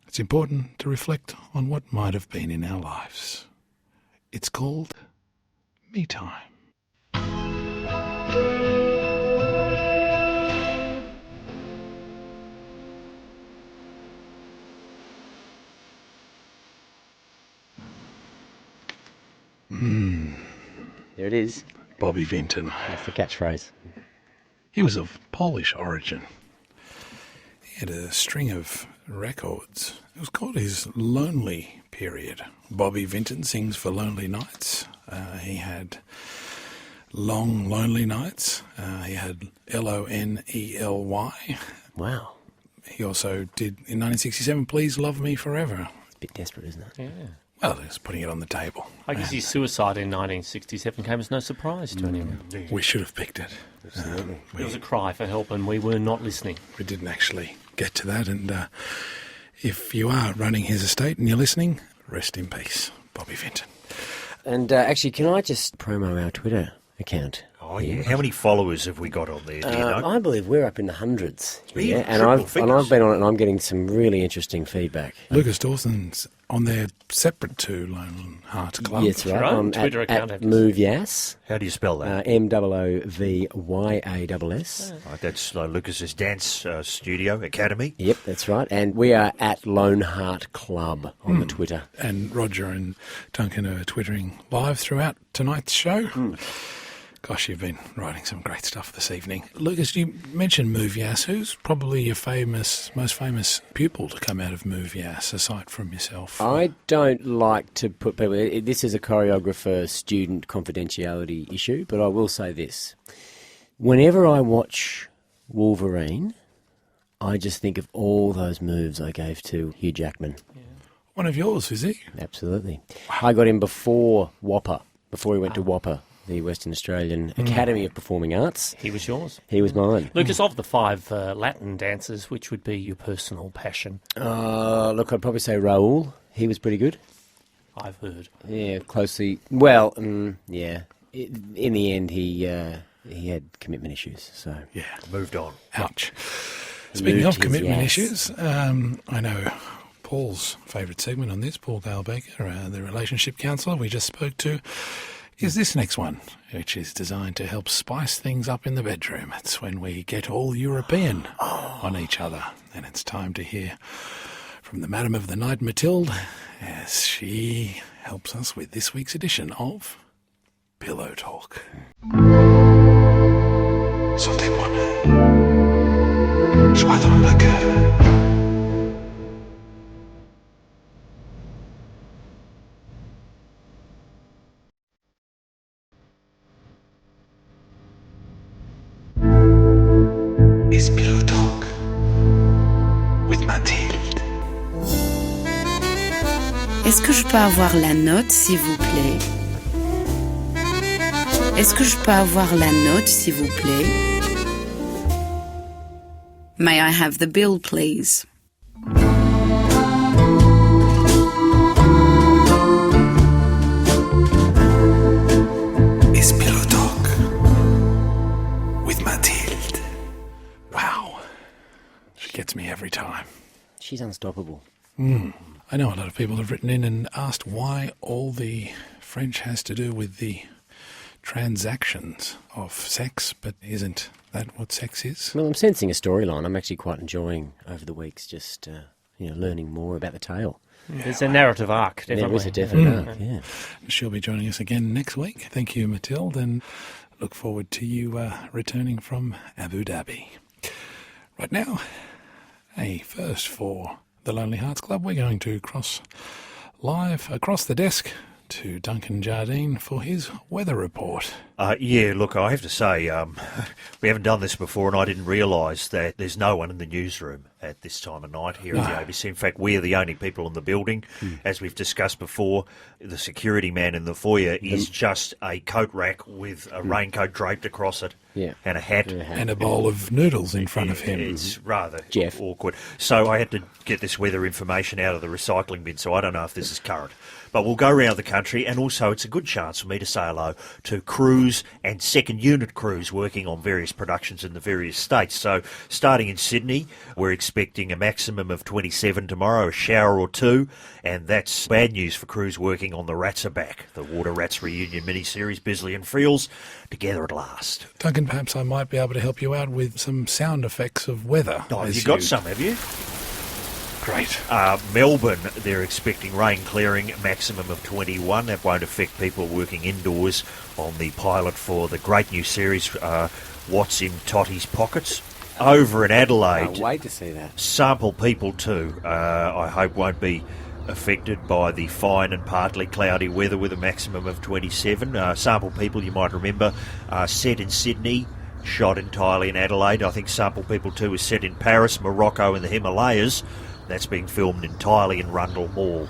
Speaker 2: It's important to reflect on what might have been in our lives. It's called me time.
Speaker 3: There it is.
Speaker 2: Bobby Vinton.
Speaker 3: That's the catchphrase.
Speaker 2: He was of Polish origin. He had a string of records. It was called his Lonely Period. Bobby Vinton sings for Lonely Nights. He had Long Lonely Nights. He had Lonely.
Speaker 3: Wow.
Speaker 2: He also did, in 1967, Please Love Me Forever.
Speaker 3: It's a bit desperate, isn't it?
Speaker 5: Yeah.
Speaker 2: Well, he was putting it on the table.
Speaker 5: I guess his suicide in 1967 came as no surprise to anyone.
Speaker 2: We should have picked it.
Speaker 5: It was a cry for help, and we were not listening.
Speaker 2: We didn't actually get to that. And if you are running his estate and you're listening, rest in peace, Bobby Vinton.
Speaker 3: And actually, can I just promo our Twitter account?
Speaker 4: Oh, yeah. How many followers have we got on there, do you know?
Speaker 3: I believe we're up in the hundreds.
Speaker 4: Really?
Speaker 3: Yeah, and
Speaker 4: Triple
Speaker 3: I've been on it and I'm getting some really interesting feedback.
Speaker 2: Lucas Dawson's on there separate to Lone Heart Club.
Speaker 3: Yes, right.
Speaker 5: Right.
Speaker 3: I'm
Speaker 5: Twitter account.
Speaker 3: at MoveYas.
Speaker 4: How do you spell that?
Speaker 3: MOOVYASS.
Speaker 4: Right, that's Lucas's Dance Studio Academy.
Speaker 3: Yep, that's right. And we are at Lone Heart Club on the Twitter.
Speaker 2: And Roger and Duncan are twittering live throughout tonight's show. Gosh, you've been writing some great stuff this evening. Lucas, you mentioned MoveYas. Who's probably your most famous pupil to come out of MoveYas, aside from yourself?
Speaker 3: I don't like to put people... This is a choreographer-student confidentiality issue, but I will say this. Whenever I watch Wolverine, I just think of all those moves I gave to Hugh Jackman.
Speaker 2: Yeah. One of yours, is he?
Speaker 3: Absolutely. I got him before WAPA, before he went to WAPA, the Western Australian Academy of Performing Arts.
Speaker 5: He was yours.
Speaker 3: He was mine.
Speaker 5: Lucas, of the 5 Latin dances, which would be your personal passion?
Speaker 3: Look, I'd probably say Raul. He was pretty good.
Speaker 5: I've heard.
Speaker 3: Yeah, closely. Well, yeah. In the end, he had commitment issues, so...
Speaker 2: Yeah.
Speaker 4: Moved on.
Speaker 2: Ouch. Speaking of commitment
Speaker 3: yes.
Speaker 2: issues, I know Paul's favourite segment on this, Paul Dale-Baker, the relationship counsellor we just spoke to, is this next one, which is designed to help spice things up in the bedroom. It's when we get all European on each other. And it's time to hear from the Madam of the Night, Mathilde, as she helps us with this week's edition of Pillow Talk.
Speaker 8: Sentez-moi, joie dans le cœur. It's Pillow Talk with Mathilde.
Speaker 14: Est-ce que je peux avoir la note, s'il vous plaît? Est-ce que je peux avoir la note, s'il vous plaît? May I have the bill, please?
Speaker 8: It's Pillow Talk with Mathilde.
Speaker 2: Wow. She gets me every time.
Speaker 3: She's unstoppable.
Speaker 2: I know a lot of people have written in and asked why all the French has to do with the transactions of sex, but isn't that what sex is?
Speaker 3: Well, I'm sensing a storyline. I'm actually quite enjoying over the weeks just learning more about the tale.
Speaker 5: There's a narrative arc, definitely.
Speaker 3: There is a definite arc, yeah.
Speaker 2: She'll be joining us again next week. Thank you, Mathilde, and look forward to you returning from Abu Dhabi. Right now, a first for the Lonely Hearts Club. We're going to cross live across the desk to Duncan Jardine for his weather report.
Speaker 4: Look, I have to say, we haven't done this before, and I didn't realise that there's no one in the newsroom at this time of night here at the ABC. In fact, we're the only people in the building. As we've discussed before, the security man in the foyer is just a coat rack with a raincoat draped across it and a hat.
Speaker 2: And a bowl of noodles in front of him.
Speaker 4: It's rather awkward. So I had to get this weather information out of the recycling bin, so I don't know if this is current. But we'll go around the country, and also it's a good chance for me to say hello to crews and second unit crews working on various productions in the various states. So starting in Sydney, we're expecting a maximum of 27 tomorrow, a shower or two, and that's bad news for crews working on The Rats Are Back, the Water Rats reunion miniseries, Bisley and Friels, together at last.
Speaker 2: Duncan, perhaps I might be able to help you out with some sound effects of weather.
Speaker 4: Oh, you got some, have you?
Speaker 2: Great.
Speaker 4: Melbourne, they're expecting rain clearing, maximum of 21. That won't affect people working indoors on the pilot for the great new series, What's in Totty's Pockets. Over in Adelaide,
Speaker 3: Can't wait to see that.
Speaker 4: Sample People too, I hope won't be affected by the fine and partly cloudy weather with a maximum of 27. Sample People, you might remember, set in Sydney, shot entirely in Adelaide. I think Sample People 2 is set in Paris, Morocco and the Himalayas. That's being filmed entirely in Rundle Mall.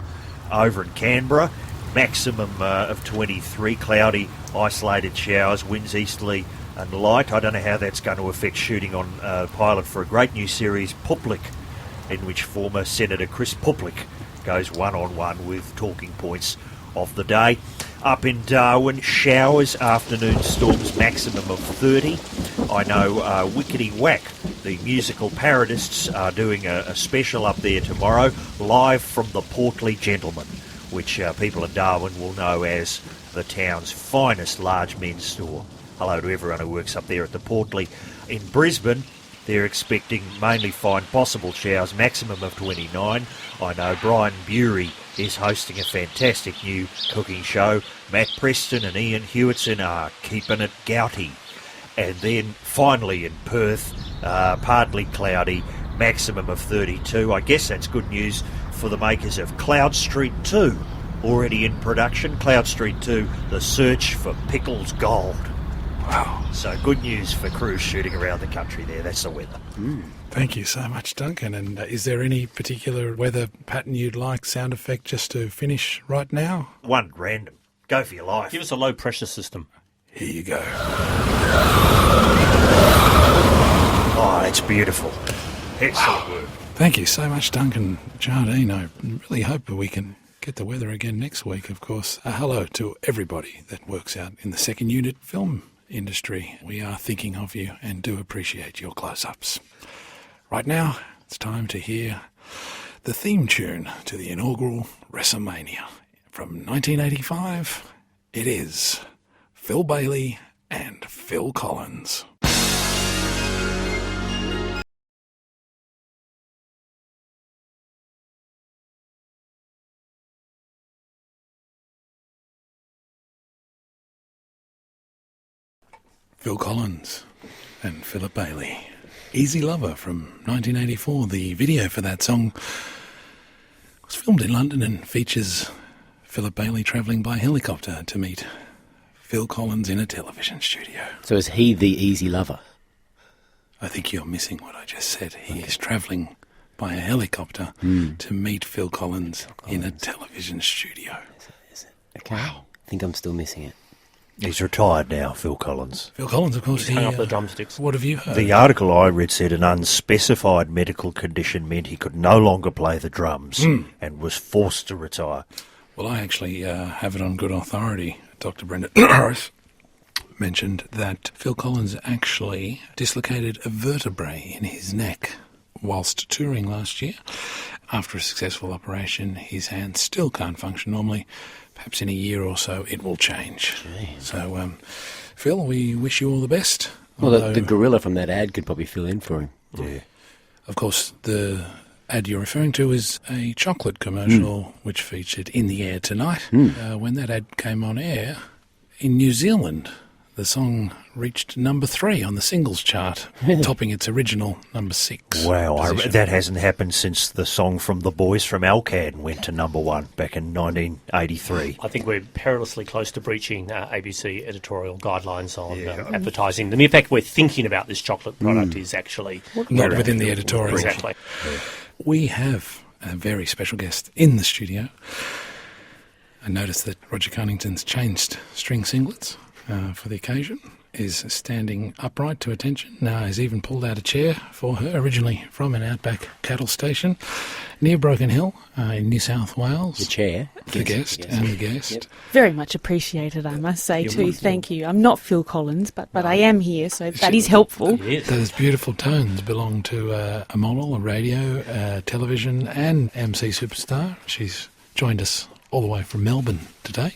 Speaker 4: Over in Canberra, maximum of 23, cloudy, isolated showers, winds easterly and light. I don't know how that's going to affect shooting on pilot for a great new series, Public, in which former Senator Chris Public goes one-on-one with talking points of the day. Up in Darwin, showers, afternoon storms, maximum of 30. I know Wickety Whack, the musical parodists, are doing a special up there tomorrow, live from the Portly Gentleman, which people in Darwin will know as the town's finest large men's store. Hello to everyone who works up there at the Portly. In Brisbane, they're expecting mainly fine possible showers, maximum of 29. I know Brian Bury is hosting a fantastic new cooking show. Matt Preston and Ian Hewitson are keeping it gouty. And then finally in Perth, partly cloudy, maximum of 32. I guess that's good news for the makers of Cloud Street 2, already in production. Cloud Street 2, The Search for Pickles Gold. Wow. So good news for crews shooting around the country there. That's the weather.
Speaker 2: Thank you so much, Duncan. And is there any particular weather pattern you'd like, sound effect, just to finish right now?
Speaker 4: One random. Go for your life.
Speaker 5: Give us a low pressure system.
Speaker 2: Here you go.
Speaker 4: Oh, that's beautiful. Excellent work.
Speaker 2: Thank you so much, Duncan Jardine. I really hope we can get the weather again next week, of course. A hello to everybody that works out in the second unit film industry. We are thinking of you and do appreciate your close-ups. Right now, it's time to hear the theme tune to the inaugural WrestleMania. From 1985, it is Phil Bailey and Phil Collins. Phil Collins and Philip Bailey. Easy Lover from 1984. The video for that song was filmed in London and features Philip Bailey travelling by helicopter to meet Phil Collins in a television studio.
Speaker 3: So is he the Easy Lover?
Speaker 2: I think you're missing what I just said. He is travelling by a helicopter to meet Phil Collins in a television studio.
Speaker 3: Is it? Okay. Wow. I think I'm still missing it.
Speaker 4: He's retired now, Phil Collins.
Speaker 2: Phil Collins, of course.
Speaker 5: He's hung up the drumsticks.
Speaker 2: What have you heard?
Speaker 4: The article I read said an unspecified medical condition meant he could no longer play the drums and was forced to retire.
Speaker 2: Well, I actually have it on good authority. Dr. Brendan Norris mentioned that Phil Collins actually dislocated a vertebrae in his neck whilst touring last year. After a successful operation, his hands still can't function normally. Perhaps in a year or so it will change.
Speaker 3: Jeez.
Speaker 2: So, Phil, we wish you all the best.
Speaker 3: Well, the gorilla from that ad could probably fill in for him.
Speaker 2: Yeah. Of course, the ad you're referring to is a chocolate commercial which featured In the Air Tonight. When that ad came on air in New Zealand, the song reached number 3 on the singles chart, topping its original number 6.
Speaker 4: Wow, that hasn't happened since the song from the Boys from Alcan went to number 1 back in 1983.
Speaker 5: I think we're perilously close to breaching ABC editorial guidelines on advertising. The mere fact we're thinking about this chocolate product is actually...
Speaker 2: Not within the editorial.
Speaker 5: Exactly.
Speaker 2: Yeah. We have a very special guest in the studio. I noticed that Roger Cunnington's changed string singlets for the occasion, is standing upright to attention. Now has even pulled out a chair for her, originally from an outback cattle station near Broken Hill in New South Wales.
Speaker 3: The chair.
Speaker 2: The guest and the guest.
Speaker 3: Yep.
Speaker 15: Very much appreciated, I must say, too. Thank you. I'm not Phil Collins, but I am here, so that is helpful.
Speaker 2: Those beautiful tones belong to a model, a radio, television and MC superstar. She's joined us all the way from Melbourne today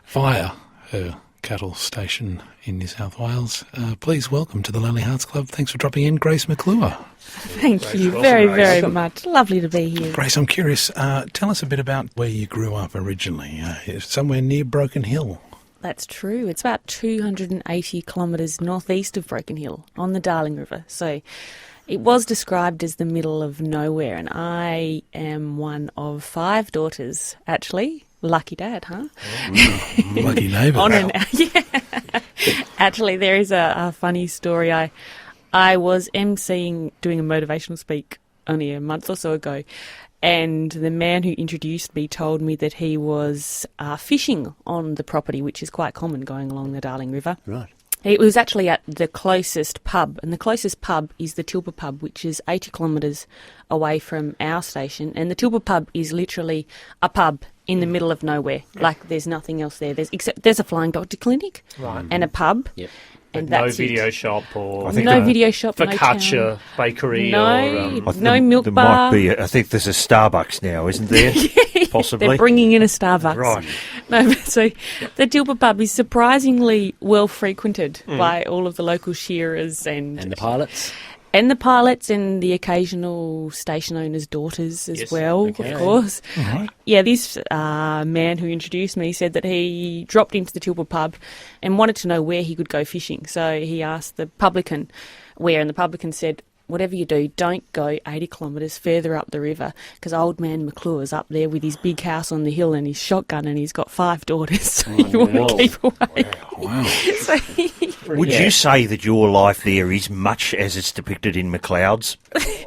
Speaker 2: via her cattle station in New South Wales. Please welcome to the Lonely Hearts Club. Thanks for dropping in, Grace McClure.
Speaker 15: Thank you very, very much. Lovely to be here.
Speaker 2: Grace, I'm curious, tell us a bit about where you grew up originally, somewhere near Broken Hill.
Speaker 15: That's true. It's about 280 kilometres northeast of Broken Hill on the Darling River. So it was described as the middle of nowhere, and I am one of 5 daughters, actually. Lucky dad, huh?
Speaker 2: Lucky neighbour.
Speaker 15: Actually, there is a funny story. I was emceeing, doing a motivational speak only a month or so ago, and the man who introduced me told me that he was fishing on the property, which is quite common going along the Darling River.
Speaker 3: Right.
Speaker 15: It was actually at the closest pub, and the closest pub is the Tilpa pub, which is 80 kilometres away from our station, and the Tilpa pub is literally a pub in the middle of nowhere. Like, there's nothing else there. There's a Flying Doctor clinic and a pub.
Speaker 3: Yep.
Speaker 15: And
Speaker 5: no
Speaker 15: that's
Speaker 5: video
Speaker 15: it.
Speaker 5: shop or
Speaker 15: no video shop,
Speaker 5: focaccia
Speaker 15: no
Speaker 5: bakery
Speaker 15: no milk
Speaker 4: there
Speaker 15: bar.
Speaker 4: Might be I think there's a Starbucks now, isn't there? Possibly.
Speaker 15: They're bringing in a Starbucks.
Speaker 4: Right.
Speaker 15: No, so the Tilpa pub is surprisingly well frequented by all of the local shearers and
Speaker 3: the pilots.
Speaker 15: And the pilots and the occasional station owners' daughters as well, of course.
Speaker 2: Right.
Speaker 15: Yeah, this man who introduced me said that he dropped into the Tilpa pub and wanted to know where he could go fishing. So he asked the publican where, and the publican said, whatever you do, don't go 80 kilometres further up the river, because old man McClure's up there with his big house on the hill and his shotgun, and he's got 5 daughters, so you want to keep away.
Speaker 2: Wow.
Speaker 4: Would you say that your life there is much as it's depicted in McLeod's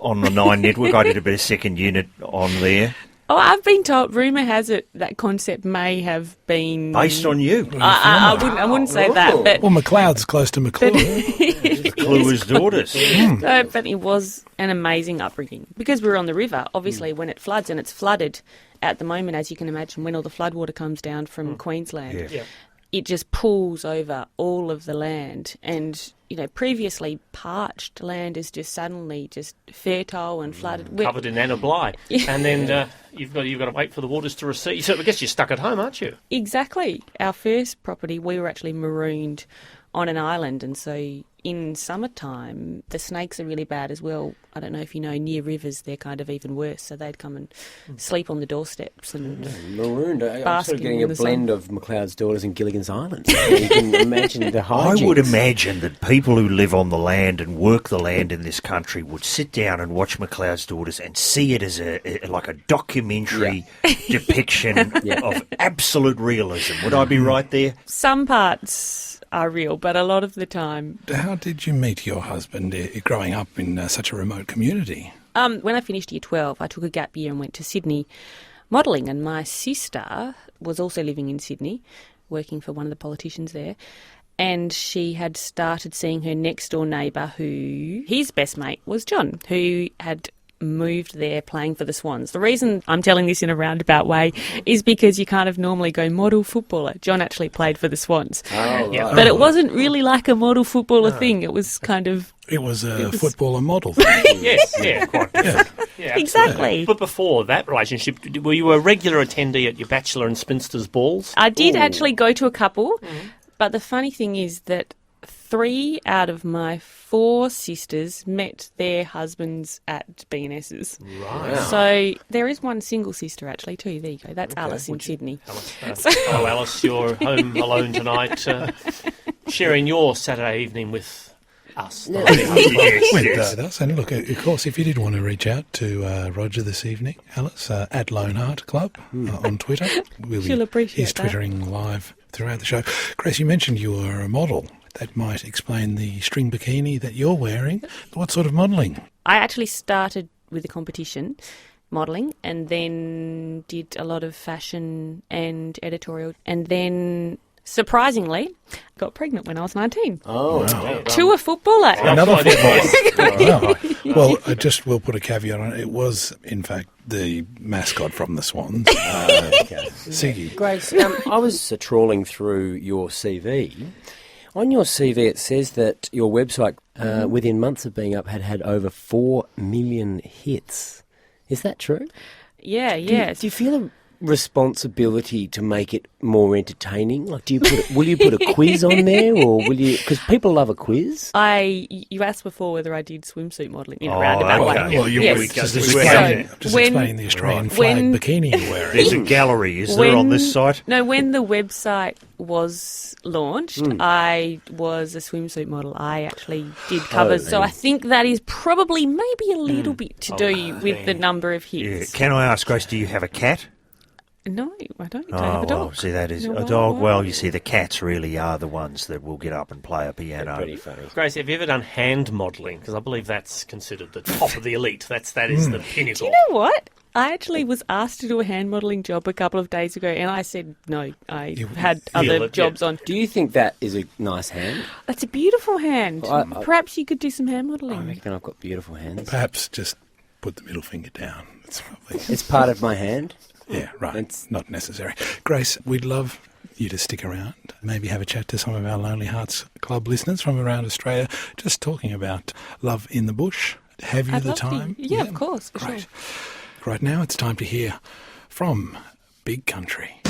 Speaker 4: on the 9 network? I did a bit of second unit on there.
Speaker 15: Oh, I've been told, rumour has it, that concept may have been...
Speaker 4: Based on you?
Speaker 15: I wouldn't say that. But,
Speaker 2: well, McLeod's close to McClure.
Speaker 4: McClure's daughters.
Speaker 15: No, but it was an amazing upbringing. Because we were on the river, obviously, when it floods, and it's flooded at the moment, as you can imagine, when all the floodwater comes down from Queensland,
Speaker 5: Yeah.
Speaker 15: it just pulls over all of the land. And, previously parched land is just suddenly just fertile and flooded.
Speaker 5: Covered in anably. And then you've got to wait for the waters to recede. So I guess you're stuck at home, aren't you?
Speaker 15: Exactly. Our first property, we were actually marooned on an island, and so in summertime the snakes are really bad as well. I don't know if you know, near rivers they're kind of even worse, so they'd come and sleep on the doorsteps and
Speaker 3: Marooned. I'm sort
Speaker 15: basking
Speaker 3: of getting
Speaker 15: in
Speaker 3: a
Speaker 15: the sun.
Speaker 3: blend of McLeod's Daughters and Gilligan's Island. You can imagine the hijinks.
Speaker 4: I would imagine that people who live on the land and work the land in this country would sit down and watch McLeod's Daughters and see it as like a documentary depiction of absolute realism. Would I be right there?
Speaker 15: Some parts are real, but a lot of the time.
Speaker 2: How did you meet your husband growing up in such a remote community?
Speaker 15: When I finished year 12, I took a gap year and went to Sydney modelling, and my sister was also living in Sydney, working for one of the politicians there, and she had started seeing her next door neighbour, who his best mate was John, who had moved there playing for the Swans. The reason I'm telling this in a roundabout way is because you kind of normally go model footballer. John actually played for the Swans. But it wasn't really like a model footballer thing. It was kind of...
Speaker 2: It was a footballer model.
Speaker 5: Yes, quite different. Yeah,
Speaker 15: exactly.
Speaker 5: But before that relationship, were you a regular attendee at your bachelor and spinsters balls?
Speaker 15: I did actually go to a couple, but the funny thing is that 3 out of my 4 sisters met their husbands at B&S's.
Speaker 5: Right.
Speaker 15: So there is one single sister actually too. There you go. That's Alice in Sydney.
Speaker 5: Hello, Alice. You're home alone tonight, sharing your Saturday evening with us.
Speaker 2: With us. And look, of course, if you did want to reach out to Roger this evening, Alice, at Lone Heart Club on Twitter.
Speaker 15: She'll appreciate
Speaker 2: He's twittering live throughout the show. Grace, you mentioned you were a model. That might explain the string bikini that you're wearing. What sort of modelling?
Speaker 15: I actually started with a competition, modelling, and then did a lot of fashion and editorial, and then surprisingly got pregnant when I was 19.
Speaker 3: Oh,
Speaker 2: wow.
Speaker 15: To a footballer.
Speaker 2: Another footballer. Wow. Well, we'll put a caveat on it. It was, in fact, the mascot from the Swans, Siggy.
Speaker 3: Grace, I was trawling through your CV. On your CV, it says that your website, within months of being up, had over 4 million hits. Is that true?
Speaker 15: Yeah.
Speaker 3: Do you feel a responsibility to make it more entertaining? Like, will you put a quiz on there, or will you? Because people love a quiz.
Speaker 15: You asked before whether I did swimsuit modelling in a roundabout way.
Speaker 2: Well, just explain the Australian flag bikini you're wearing.
Speaker 4: There's a gallery, is there, on this site?
Speaker 15: No, when the website was launched, I was a swimsuit model. I actually did covers, so I think that is probably maybe a little bit to do with the number of hits.
Speaker 4: Yeah. Can I ask, Grace, do you have a cat?
Speaker 15: No, I don't. I have a dog.
Speaker 4: Well, see, that is
Speaker 15: No,
Speaker 4: a dog. Well, you see, the cats really are the ones that will get up and play a piano.
Speaker 3: They're pretty funny.
Speaker 5: Grace, have you ever done hand modelling? Because I believe that's considered the top of the elite. That is the pinnacle.
Speaker 15: Do you know what? I actually was asked to do a hand modelling job a couple of days ago, and I said no. I had other jobs on.
Speaker 3: Do you think that is a nice hand?
Speaker 15: That's a beautiful hand. Perhaps you could do some hand modelling.
Speaker 3: I reckon I've got beautiful hands.
Speaker 2: Perhaps just put the middle finger down.
Speaker 3: It's part of my hand.
Speaker 2: Yeah, right. It's not necessary. Grace, we'd love you to stick around, maybe have a chat to some of our Lonely Hearts Club listeners from around Australia, just talking about love in the bush. Have you the time?
Speaker 15: Yeah, of course. For
Speaker 2: Great.
Speaker 15: Sure.
Speaker 2: Right now it's time to hear from Big Country.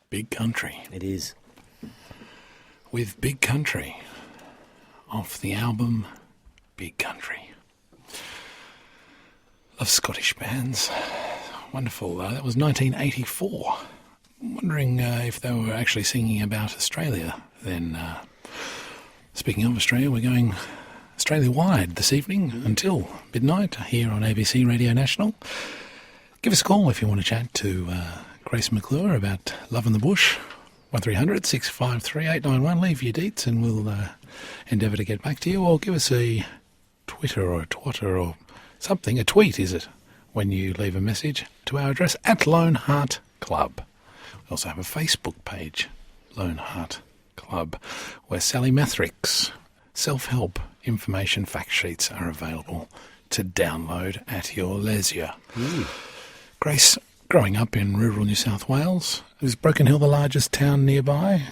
Speaker 2: Big Country.
Speaker 3: It is.
Speaker 2: With Big Country, off the album Big Country. Love Scottish bands. Wonderful. That was 1984. I'm wondering if they were actually singing about Australia then. Speaking of Australia, we're going Australia-wide this evening until midnight here on ABC Radio National. Give us a call if you want to chat to Grace McClure about Love in the Bush. 1300 653 891. Leave your deets and we'll endeavour to get back to you, or give us a Twitter or a twatter or something. A tweet, is it, when you leave a message to our address at Lone Heart Club. We also have a Facebook page, Lone Heart Club, where Sally Mathrick's self-help information fact sheets are available to download at your leisure. Grace, growing up in rural New South Wales, is Broken Hill the largest town nearby?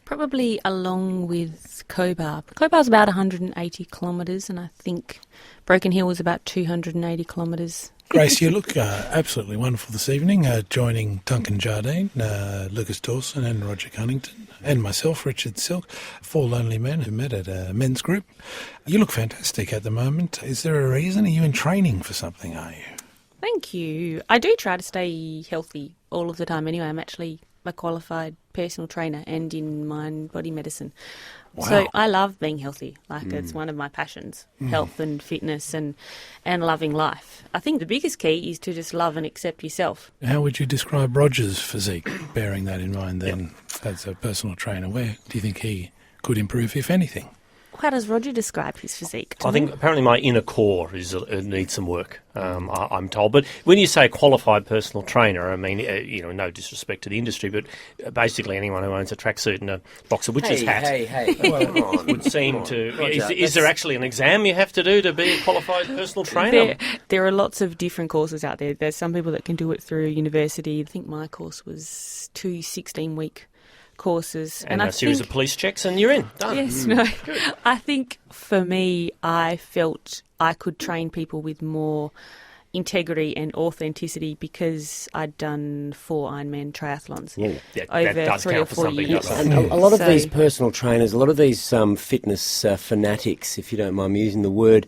Speaker 15: Probably along with Cobar. Cobar's about 180 kilometres, and I think Broken Hill was about 280 kilometres.
Speaker 2: Grace, you look absolutely wonderful this evening, joining Duncan Jardine, Lucas Dawson and Roger Cunnington, and myself, Richard Silk, 4 lonely men who met at a men's group. You look fantastic at the moment. Is there a reason? Are you in training for something, are you?
Speaker 15: Thank you. I do try to stay healthy all of the time anyway. I'm actually a qualified personal trainer and in mind body medicine.
Speaker 2: Wow.
Speaker 15: So I love being healthy. It's one of my passions, health and fitness and loving life. I think the biggest key is to just love and accept yourself.
Speaker 2: How would you describe Roger's physique, bearing that in mind then, as a personal trainer? Where do you think he could improve, if anything?
Speaker 15: How does Roger describe his physique?
Speaker 5: I think apparently my inner core needs some work, I'm told. But when you say qualified personal trainer, I mean, no disrespect to the industry, but basically anyone who owns a tracksuit and a box of witch's hat would seem to...
Speaker 3: Roger,
Speaker 5: is there actually an exam you have to do to be a qualified personal trainer?
Speaker 15: There are lots of different courses out there. There's some people that can do it through university. I think my course was 2 16-week courses.
Speaker 5: And a series of police checks and you're in. Done.
Speaker 15: Yes, no. I think for me, I felt I could train people with more integrity and authenticity because I'd done 4 Ironman triathlons over 3 or 4 years.
Speaker 3: And a lot of these personal trainers, a lot of these fitness fanatics, if you don't mind me using the word,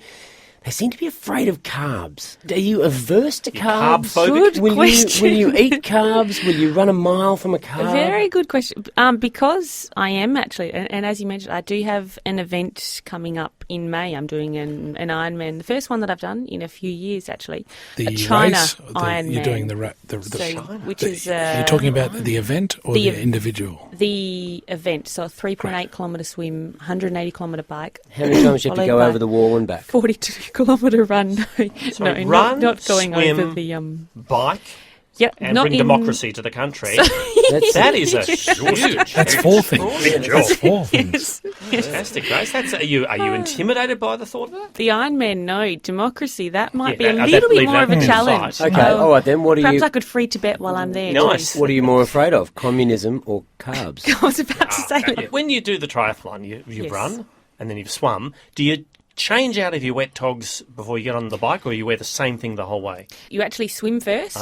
Speaker 3: they seem to be afraid of carbs. Are you averse to carbs?
Speaker 15: Good question.
Speaker 3: Will you eat carbs? Will you run a mile from a carb?
Speaker 15: Very good question. Because I am actually, and as you mentioned, I do have an event coming up in May. I'm doing an Ironman, the first one that I've done in a few years, actually.
Speaker 2: The
Speaker 15: a China
Speaker 2: race,
Speaker 15: Ironman.
Speaker 2: You're doing you're talking about the event or the individual?
Speaker 15: The event. So a 3.8 kilometre swim, 180 kilometre bike.
Speaker 3: How many times do you have to go over the wall and back?
Speaker 15: 42-kilometre run.
Speaker 5: So
Speaker 15: no,
Speaker 5: run,
Speaker 15: not going
Speaker 5: swim,
Speaker 15: over the
Speaker 5: bike.
Speaker 15: Yep,
Speaker 5: and
Speaker 15: not
Speaker 5: bring democracy to the country. That is a huge...
Speaker 2: That's 4 things. That's 4 things.
Speaker 15: Yes.
Speaker 5: Fantastic, Grace. Are you intimidated by the thought of that?
Speaker 15: The Ironman, no. Democracy, that might be a little bit more of a challenge.
Speaker 3: Okay, all right then.
Speaker 15: Perhaps I could free Tibet while I'm there.
Speaker 5: Nice.
Speaker 3: What are you more afraid of, communism or carbs?
Speaker 15: I was about to say that.
Speaker 5: When you do the triathlon, you run and then you've swum, do you change out of your wet togs before you get on the bike, or you wear the same thing the whole way?
Speaker 15: You actually swim first.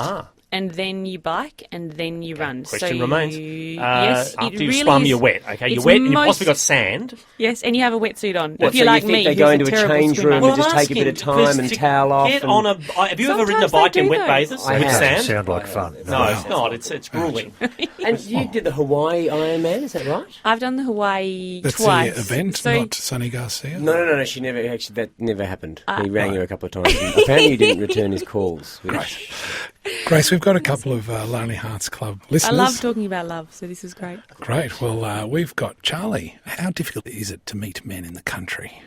Speaker 15: And then you bike, and then you run.
Speaker 5: Question remains.
Speaker 15: Yes,
Speaker 5: after you've swum, you're wet. Okay, you're wet, and you've possibly got sand.
Speaker 15: Yes, and you have a wetsuit on.
Speaker 3: What,
Speaker 15: if you're
Speaker 3: so
Speaker 15: like
Speaker 3: you think
Speaker 15: me,
Speaker 3: they go into a change room and just
Speaker 15: asking,
Speaker 3: take a bit of time and towel off?
Speaker 5: Have you ever ridden a bike in wet bathers with sand?
Speaker 4: Sound like fun.
Speaker 5: No, it's not. It's grueling.
Speaker 3: And you did the Hawaii Ironman, is that right?
Speaker 15: I've done the Hawaii
Speaker 2: That's
Speaker 15: twice.
Speaker 2: the event, not Sonny Garcia?
Speaker 3: No. She never actually. That never happened. He rang her a couple of times. And apparently, he didn't return his calls.
Speaker 2: Grace, we've got a couple of Lonely Hearts Club listeners.
Speaker 15: I love talking about love, so this is great.
Speaker 2: Great. Well, we've got Charlie. How difficult is it to meet men in the country?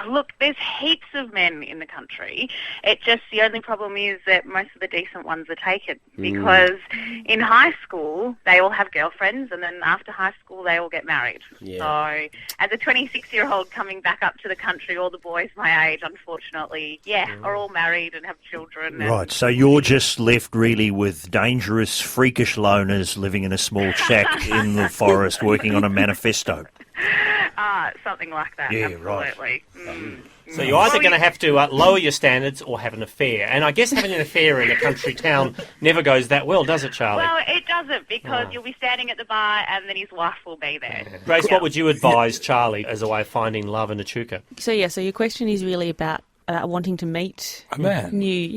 Speaker 16: Look, there's heaps of men in the country. The only problem is that most of the decent ones are taken because in high school they all have girlfriends, and then after high school they all get married.
Speaker 3: Yeah.
Speaker 16: So as a 26-year-old coming back up to the country, all the boys my age, unfortunately, are all married and have children.
Speaker 4: Right, so you're just left really with dangerous, freakish loners living in a small shack in the forest working on a manifesto.
Speaker 16: Something like that,
Speaker 4: yeah,
Speaker 16: absolutely.
Speaker 4: Right.
Speaker 5: So you're either going to have to lower your standards or have an affair. And I guess having an affair in a country town never goes that well, does it, Charlie?
Speaker 16: Well, it doesn't, because you'll be standing at the bar and then his wife will be there.
Speaker 5: Grace, what would you advise Charlie as a way of finding love in Echuca?
Speaker 15: So your question is really about wanting to meet
Speaker 2: a man.
Speaker 15: Wanting to meet.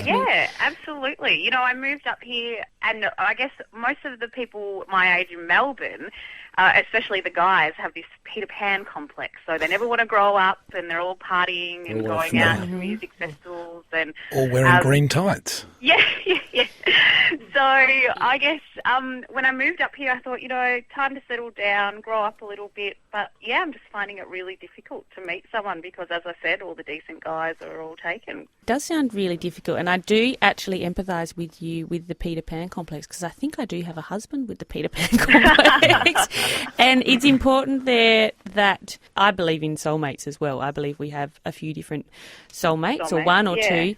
Speaker 16: Yeah, absolutely. You know, I moved up here, and I guess most of the people my age in Melbourne, especially the guys, have this Peter Pan complex. So they never want to grow up, and they're all partying and going out to music festivals and
Speaker 2: all wearing green tights.
Speaker 16: Yeah. So I guess when I moved up here, I thought, time to settle down, grow up a little bit. But I'm just finding it really difficult to meet someone because, as I said, all the decent guys are all taken.
Speaker 15: It does sound really difficult, and I do actually empathise with you with the Peter Pan complex, because I think I do have a husband with the Peter Pan complex. And it's important there that I believe in soulmates as well. I believe we have a few different soulmates or one or two.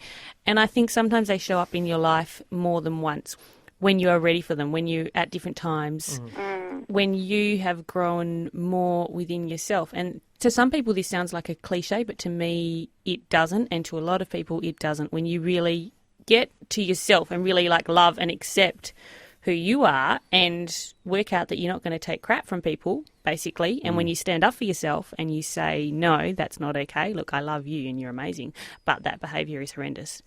Speaker 15: And I think sometimes they show up in your life more than once when you are ready for them, when you at different times, when you have grown more within yourself. And to some people this sounds like a cliche, but to me it doesn't, and to a lot of people it doesn't. When you really get to yourself and really like love and accept who you are and work out that you're not going to take crap from people, basically, and when you stand up for yourself and you say, no, that's not okay, look, I love you and you're amazing, but that behaviour is horrendous.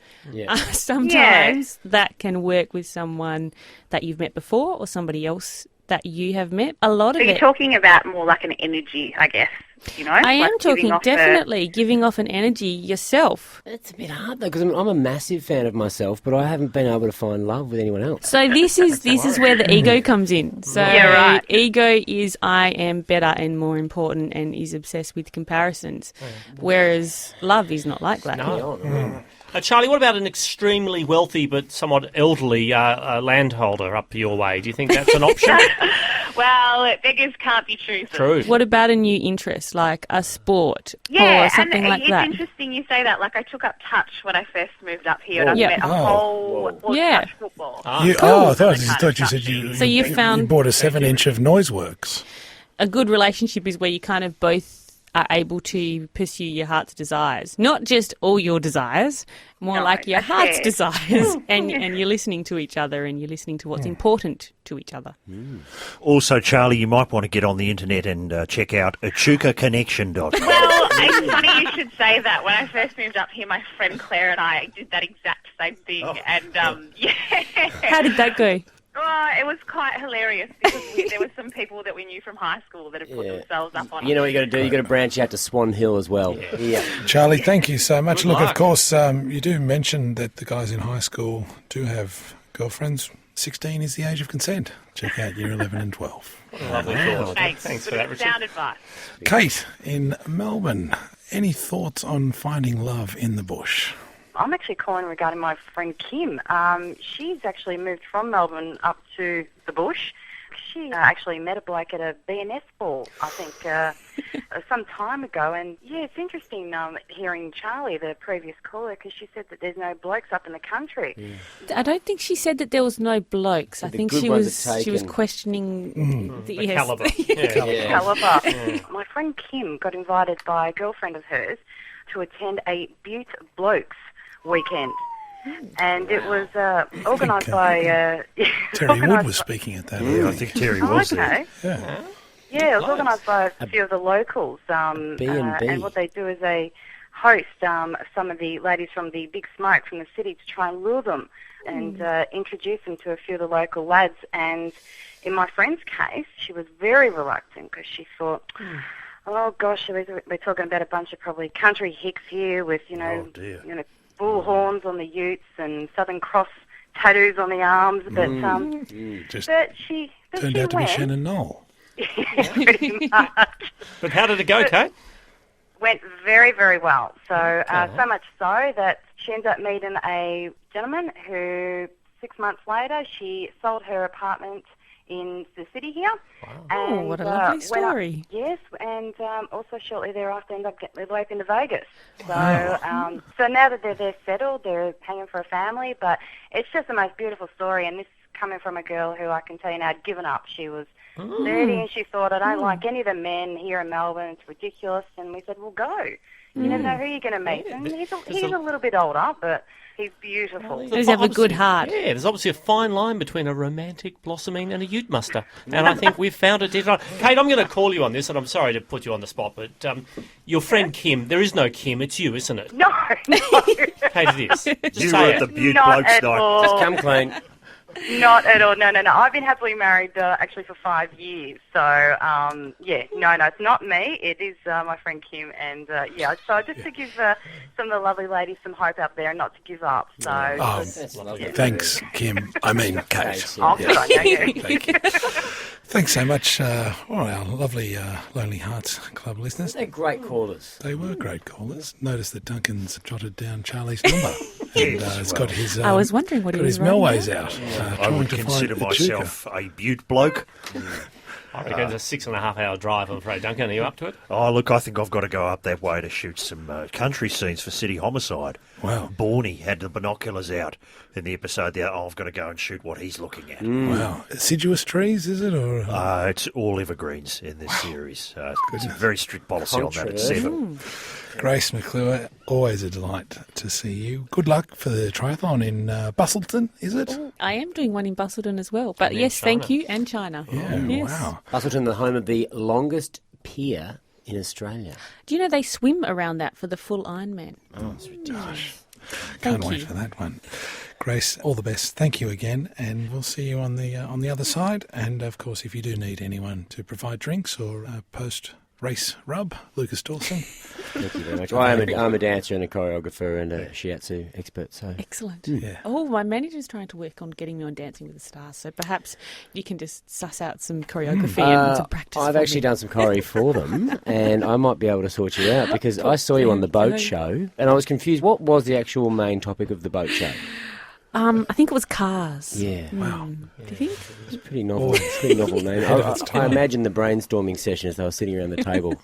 Speaker 15: Sometimes that can work with someone that you've met before or somebody else that you have met. A lot of it...
Speaker 16: So you're talking about more like an energy, I guess, you know?
Speaker 15: I am
Speaker 16: like
Speaker 15: talking definitely giving off an energy yourself.
Speaker 3: It's a bit hard though, because I'm a massive fan of myself, but I haven't been able to find love with anyone else.
Speaker 15: So this is where the ego comes in. So ego is I am better and more important and is obsessed with comparisons, whereas love is not like that.
Speaker 5: Charlie, what about an extremely wealthy but somewhat elderly landholder up your way? Do you think that's an option?
Speaker 16: Well, beggars can't be choosers.
Speaker 5: True.
Speaker 15: What about a new interest, like a sport or something like that?
Speaker 16: It's interesting you say that. Like, I took up touch when I first moved up here, and I met a whole touch football.
Speaker 2: I thought you said you bought a 7-inch of Noiseworks.
Speaker 15: A good relationship is where you kind of both are able to pursue your heart's desires. Not just all your desires, more like your heart's desires. And you're listening to each other and you're listening to what's important to each other.
Speaker 4: Also, Charlie, you might want to get on the internet and check out achukaconnection.com.
Speaker 16: Well, it's funny you should say that. When I first moved up here, my friend Claire and I did that exact same thing.
Speaker 15: How did that go?
Speaker 16: It was quite hilarious because there were some people that we knew from high school that had put themselves up on it.
Speaker 3: You know what you got to do? You got to branch out to Swan Hill as well. Yeah.
Speaker 2: Charlie, thank you so much. Look, of course, you do mention that the guys in high school do have girlfriends. 16 is the age of consent. Check out year 11 and 12.
Speaker 5: Lovely thought.
Speaker 16: Thanks for that, Richard. Sound advice.
Speaker 2: Kate in Melbourne, any thoughts on finding love in the bush?
Speaker 17: I'm actually calling regarding my friend Kim. She's actually moved from Melbourne up to the bush. She actually met a bloke at a BNS ball, I think, some time ago. And, it's interesting hearing Charlie, the previous caller, because she said that there's no blokes up in the country.
Speaker 15: I don't think she said that there was no blokes. I think she was questioning the
Speaker 5: calibre.
Speaker 17: Calibre. My friend Kim got invited by a girlfriend of hers to attend a Butte Blokes weekend, and it was organised by
Speaker 2: Terry Wood was speaking at that.
Speaker 4: I think Terry was there.
Speaker 17: It was organised by a few of the locals, and what they do is they host some of the ladies from the Big Smoke from the city to try and lure them and introduce them to a few of the local lads. And in my friend's case, she was very reluctant because she thought, oh gosh, we're talking about a bunch of probably country hicks here with bull horns on the utes and Southern Cross tattoos on the arms, but she
Speaker 2: turned out to be Shannon Knoll.
Speaker 17: Pretty much.
Speaker 5: But how did it go, Kate?
Speaker 17: Went very, very well. So so much so that she ended up meeting a gentleman who 6 months later she sold her apartment in the city here.
Speaker 15: Wow.
Speaker 17: And,
Speaker 15: what a lovely story.
Speaker 17: Yes, and also shortly thereafter ended up getting the bloke into Vegas. So so now that they're settled, they're hanging for a family, but it's just the most beautiful story, and this coming from a girl who I can tell you now had given up. She was 30 and she thought, I don't like any of the men here in Melbourne, it's ridiculous, and we said, well, go. You never know who you're going to meet. And he's a little bit older, but he's beautiful.
Speaker 15: He does have a good heart.
Speaker 5: Yeah, there's obviously a fine line between a romantic blossoming and a ute muster. And I think we've found it. Kate, I'm going to call you on this, and I'm sorry to put you on the spot, but your friend Kim, there is no Kim, it's you, isn't it?
Speaker 17: No.
Speaker 5: Kate, it is. Just
Speaker 4: you
Speaker 5: say
Speaker 4: were at the Butte Blokes night.
Speaker 3: Just come clean.
Speaker 17: Not at all. No. I've been happily married actually for 5 years. So, no, it's not me. It is my friend Kim. And, so just to give some of the lovely ladies some hope out there and not to give up. So,
Speaker 2: that's lovely. Thanks, Kim. I mean, Kate.
Speaker 17: Oh, good on you.
Speaker 2: Thank you. Thanks so much, our lovely Lonely Hearts Club listeners.
Speaker 3: They're great callers.
Speaker 2: They were great callers. Notice that Duncan's jotted down Charlie's number. And it's got his...
Speaker 15: I was wondering what he was
Speaker 2: Melways out.
Speaker 4: I would consider myself a Butte bloke.
Speaker 5: I reckon it's a 6.5 hour drive, I'm afraid. Duncan, are you up to it?
Speaker 4: Oh, look, I think I've got to go up that way to shoot some country scenes for City Homicide.
Speaker 2: Wow.
Speaker 4: Bornie had the binoculars out in the episode there. Oh, I've got to go and shoot what he's looking at.
Speaker 2: Wow. Deciduous trees, is it? Or
Speaker 4: It's all evergreens in this series. It's a very strict policy on that. It's 7.
Speaker 2: Grace McClure, always a delight to see you. Good luck for the triathlon in Bustleton, is it?
Speaker 15: I am doing one in Bustleton as well. But
Speaker 5: And
Speaker 15: yes,
Speaker 5: China.
Speaker 15: thank you, and China.
Speaker 2: Yeah,
Speaker 15: Yes.
Speaker 2: wow.
Speaker 3: Bustleton, the home of the longest pier in Australia.
Speaker 15: Do you know they swim around that for the full Ironman?
Speaker 3: Oh, it's ridiculous.
Speaker 2: Can't
Speaker 15: Thank
Speaker 2: wait
Speaker 15: you.
Speaker 2: for that one. Grace, all the best. Thank you again, and we'll see you on the other side. And of course, if you do need anyone to provide drinks or post-race rub, Lucas Dawson.
Speaker 3: Thank you very much. Well, I'm a dancer and a choreographer and a shiatsu expert. So
Speaker 15: Excellent.
Speaker 2: Yeah.
Speaker 15: Oh, my manager's trying to work on getting me on Dancing with the Stars, so perhaps you can just suss out some choreography and some practice.
Speaker 3: I've
Speaker 15: for
Speaker 3: actually
Speaker 15: me.
Speaker 3: done some choreo for them, and I might be able to sort you out because I saw you on the boat show, and I was confused. What was the actual main topic of the boat show?
Speaker 15: I think it was Cars.
Speaker 3: Yeah.
Speaker 2: Wow.
Speaker 15: Do you think?
Speaker 3: It's a pretty novel, name. I imagine the brainstorming session as they were sitting around the table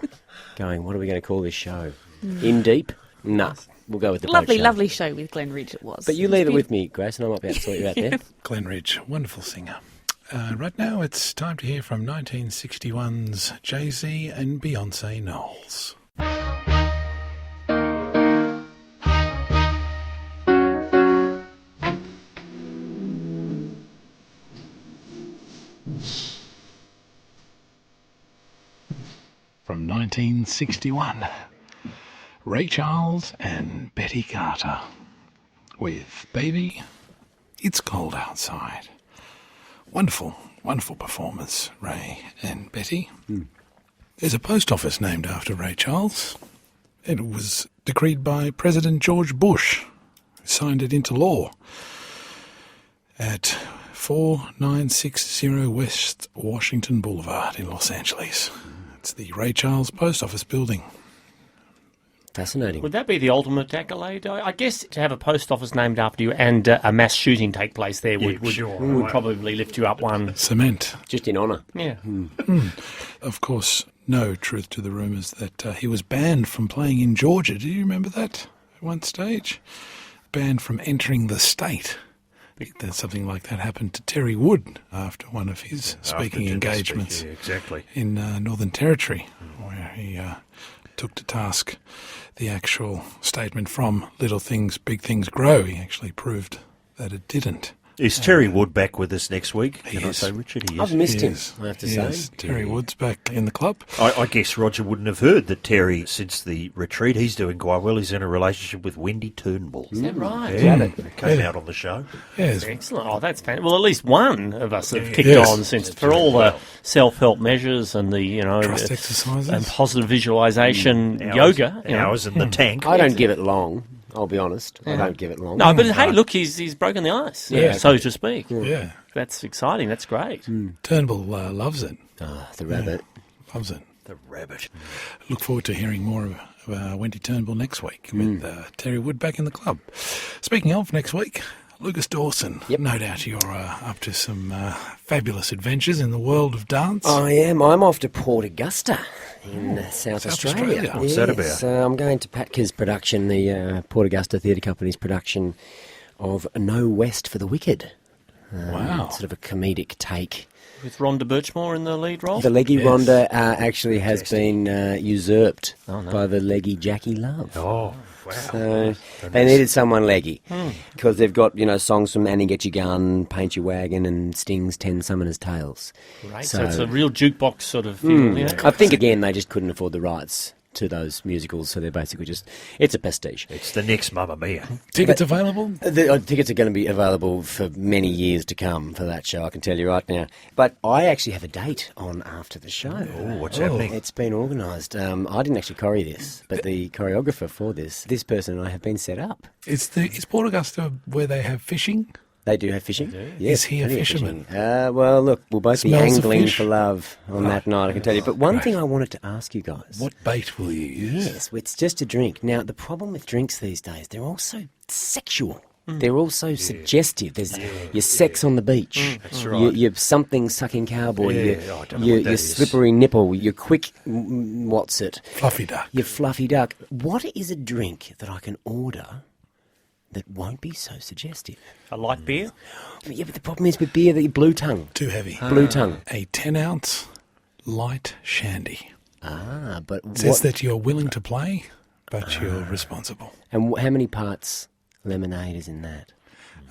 Speaker 3: going, what are we going to call this show? In Deep? Nah, we'll go with the boat
Speaker 15: Lovely,
Speaker 3: show.
Speaker 15: lovely show with Glenn Ridge it was.
Speaker 3: But you leave it with me, Grace, and I might be able to sort you out there.
Speaker 2: Glenn Ridge, wonderful singer. Right now, it's time to hear from 1961's Jay-Z and Beyonce Knowles. From 1961, Ray Charles and Betty Carter with Baby, It's Cold Outside. Wonderful, wonderful performers, Ray and Betty. There's a post office named after Ray Charles. It was decreed by President George Bush, who signed it into law at 4960 West Washington Boulevard in Los Angeles. It's the Ray Charles Post Office building.
Speaker 3: Fascinating.
Speaker 5: Would that be the ultimate accolade? I guess to have a post office named after you and a mass shooting take place there would probably lift you up one.
Speaker 2: Cement.
Speaker 3: Just in honour.
Speaker 5: Yeah.
Speaker 2: Of course, no truth to the rumours that he was banned from playing in Georgia. Do you remember that at one stage? Banned from entering the state. I think that something like that happened to Terry Wood after one of his speaking engagements
Speaker 4: exactly.
Speaker 2: in Northern Territory, where he took to task the actual statement from Little Things, Big Things Grow. He actually proved that it didn't.
Speaker 4: Is Terry Wood back with us next week? Can I
Speaker 2: is.
Speaker 4: say, Richard? He is.
Speaker 3: I've missed
Speaker 2: He
Speaker 3: him,
Speaker 2: is.
Speaker 3: I have to
Speaker 2: He
Speaker 3: say.
Speaker 2: is. Terry Wood's back in the club.
Speaker 4: I guess Roger wouldn't have heard that Terry, since the retreat, he's doing quite well. He's in a relationship with Wendy Turnbull.
Speaker 5: Is that right?
Speaker 4: Yeah, it came out on the show.
Speaker 2: Yes.
Speaker 5: Excellent. Oh, that's fantastic. Well, at least one of us have kicked
Speaker 2: Yes.
Speaker 5: on since for all the self-help measures and the
Speaker 2: Trust exercises.
Speaker 5: and positive visualization yoga.
Speaker 4: Hours in the tank.
Speaker 3: I don't give it long, I'll be honest. I don't give it long.
Speaker 5: No, but hey, look, he's broken the ice,
Speaker 3: Yeah.
Speaker 5: so to speak.
Speaker 2: Yeah.
Speaker 5: That's exciting. That's great.
Speaker 2: Turnbull loves it.
Speaker 3: The rabbit.
Speaker 2: Loves it.
Speaker 4: The rabbit.
Speaker 2: Look forward to hearing more of Wendy Turnbull next week with Terry Wood back in the club. Speaking of next week, Lucas Dawson.
Speaker 3: Yep.
Speaker 2: No doubt you're up to some fabulous adventures in the world of dance.
Speaker 3: I am. I'm off to Port Augusta in South Australia.
Speaker 4: What's that
Speaker 3: Yes,
Speaker 4: about?
Speaker 3: I'm going to Patka's production, the Port Augusta Theatre Company's production of No West for the Wicked.
Speaker 2: Wow.
Speaker 3: Sort of a comedic take.
Speaker 5: With Rhonda Birchmore in the lead role.
Speaker 3: The leggy
Speaker 2: Yes.
Speaker 3: Rhonda actually has been usurped
Speaker 5: Oh, no.
Speaker 3: by the leggy Jackie Love.
Speaker 4: Oh, wow.
Speaker 3: So they needed someone leggy because they've got, songs from Annie Get Your Gun, Paint Your Wagon and Sting's 10 Summoners Tales.
Speaker 5: Right, so it's a real jukebox sort of feel.
Speaker 3: Mm.
Speaker 5: Yeah.
Speaker 3: I think, again, they just couldn't afford the rights to those musicals, so they're basically it's a pastiche.
Speaker 4: It's the next Mamma Mia.
Speaker 2: Tickets available?
Speaker 3: The tickets are going to be available for many years to come for that show, I can tell you right now. But I actually have a date on after the show.
Speaker 4: Oh, what's happening?
Speaker 3: It's been organised. I didn't actually choreo this, but the choreographer for this person and I have been set up.
Speaker 2: Is Port Augusta where they have fishing?
Speaker 3: They do have fishing. Yes,
Speaker 2: Is he a
Speaker 3: plenty of
Speaker 2: fisherman?
Speaker 3: fishing. Well, look, we'll both
Speaker 2: Smells
Speaker 3: be
Speaker 2: of
Speaker 3: angling
Speaker 2: fish.
Speaker 3: for love on that night, I can tell you. But one thing I wanted to ask you guys.
Speaker 2: What bait will you use?
Speaker 3: Yes, it's just a drink. Now, the problem with drinks these days, they're all so sexual. They're all so suggestive. There's your sex on the beach,
Speaker 4: That's right.
Speaker 3: your something sucking cowboy,
Speaker 4: Yeah, I don't know what that
Speaker 3: your
Speaker 4: is.
Speaker 3: slippery nipple, your quick what's it?
Speaker 2: Fluffy duck.
Speaker 3: Your fluffy duck. What is a drink that I can order that won't be so suggestive?
Speaker 5: A light beer?
Speaker 3: Yeah, but the problem is with beer that you're blue tongue.
Speaker 2: Too heavy.
Speaker 3: Blue tongue.
Speaker 2: A 10-ounce light shandy.
Speaker 3: But
Speaker 2: It says
Speaker 3: what,
Speaker 2: that you're willing to play, but you're responsible.
Speaker 3: and how many parts lemonade is in that?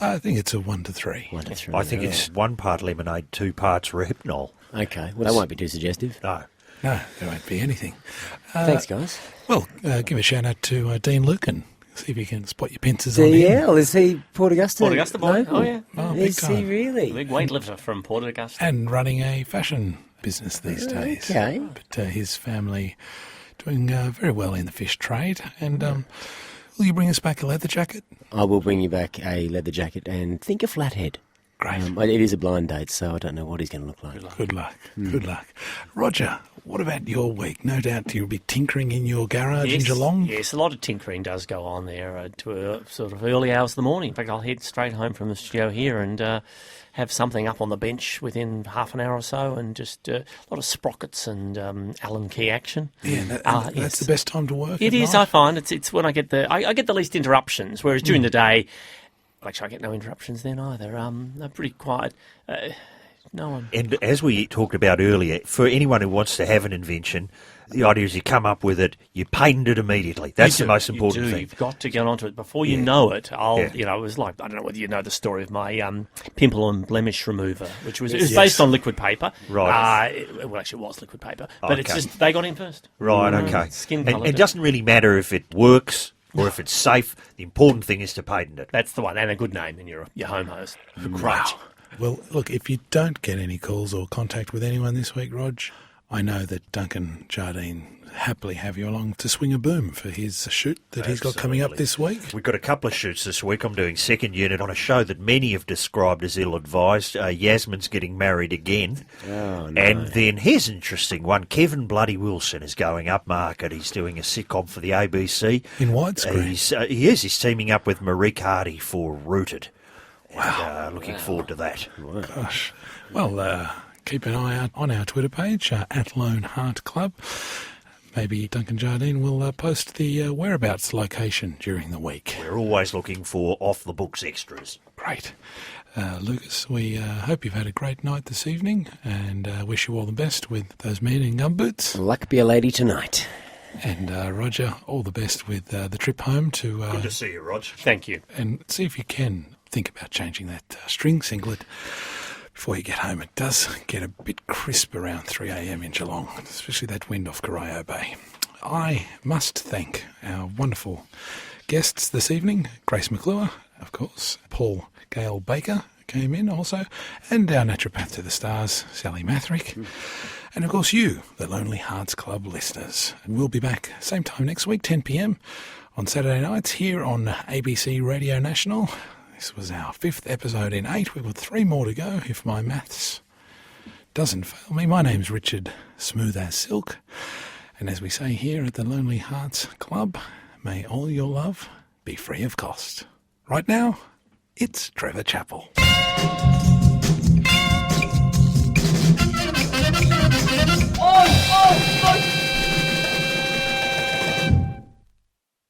Speaker 2: I think it's a 1 to 3.
Speaker 3: 1 to 3.
Speaker 4: I think it's 1 part lemonade, 2 parts Rohypnol.
Speaker 3: Okay, well, that won't be too suggestive.
Speaker 4: No.
Speaker 2: No, there won't be anything.
Speaker 3: Thanks, guys.
Speaker 2: Well, give a shout out to Dean Lucan. See if you can spot your pincers on him.
Speaker 3: DL, is he Port Augusta?
Speaker 5: Port Augusta boy.
Speaker 3: local?
Speaker 5: Oh, yeah.
Speaker 2: Oh, big
Speaker 3: Is he
Speaker 2: time.
Speaker 3: really?
Speaker 5: Big weightlifter from Port Augusta.
Speaker 2: And running a fashion business these days.
Speaker 3: Okay.
Speaker 2: But his family doing very well in the fish trade. And will you bring us back a leather jacket?
Speaker 3: I will bring you back a leather jacket and think a flathead.
Speaker 2: Great.
Speaker 3: It is a blind date, so I don't know what he's going to look like.
Speaker 2: Good luck. Good luck. Roger, what about your week? No doubt you'll be tinkering in your garage in Geelong.
Speaker 5: Yes, a lot of tinkering does go on there to sort of early hours of the morning. In fact, I'll head straight home from the studio here and have something up on the bench within half an hour or so, and just a lot of sprockets and Allen key action.
Speaker 2: Yeah, that's
Speaker 5: yes.
Speaker 2: the best time to work.
Speaker 5: It
Speaker 2: at
Speaker 5: is.
Speaker 2: night.
Speaker 5: I find it's when I get I get the least interruptions. Whereas during the day, actually, I get no interruptions then either. They're pretty quiet. No one.
Speaker 4: And as we talked about earlier, for anyone who wants to have an invention, the idea is you come up with it, you patent it immediately. That's the most important thing.
Speaker 5: You've got to get onto it before you know it.
Speaker 4: Yeah.
Speaker 5: It was like, I don't know whether you know the story of my pimple and blemish remover, which was based on liquid paper.
Speaker 4: Right.
Speaker 5: Well, actually, it was liquid paper, but it's
Speaker 4: Okay.
Speaker 5: just they got in first.
Speaker 4: Right, okay.
Speaker 5: Skin
Speaker 4: And
Speaker 5: coloured
Speaker 4: it doesn't really matter if it works or if it's safe. The important thing is to patent it.
Speaker 5: That's the one, and a good name in your home host.
Speaker 2: Wow. Well, look, if you don't get any calls or contact with anyone this week, Rog, I know that Duncan Jardine happily have you along to swing a boom for his shoot that he's got coming up this week.
Speaker 4: We've got a couple of shoots this week. I'm doing second unit on a show that many have described as ill-advised. Yasmin's getting married again.
Speaker 3: Oh, no.
Speaker 4: And then here's an interesting one. Kevin Bloody Wilson is going upmarket. He's doing a sitcom for the ABC.
Speaker 2: In widescreen?
Speaker 4: He's teaming up with Marique Hardy for Rooted. Wow. And, looking forward to that.
Speaker 2: Gosh. Well, keep an eye out on our Twitter page, at Lone Heart Club. Maybe Duncan Jardine will post the whereabouts location during the week.
Speaker 4: We're always looking for off-the-books extras.
Speaker 2: Great. Lucas, we hope you've had a great night this evening and wish you all the best with those men in gumboots.
Speaker 3: Luck be a lady tonight.
Speaker 2: And Roger, all the best with the trip home to...
Speaker 4: Good to see you, Rog.
Speaker 5: Thank you.
Speaker 2: And see if you can think about changing that string singlet before you get home. It does get a bit crisp around 3 a.m. in Geelong, especially that wind off Corio Bay. I must thank our wonderful guests this evening, Grace McClure, of course, Paul Gale Baker came in also, and our naturopath to the stars, Sally Mathrick, and of course you, the Lonely Hearts Club listeners. And we'll be back same time next week, 10 p.m. on Saturday nights here on ABC Radio National. This was our 5th episode in 8. We've got 3 more to go if my maths doesn't fail me. My name's Richard Smooth as Silk. And as we say here at the Lonely Hearts Club, may all your love be free of cost. Right now, it's Trevor Chappell.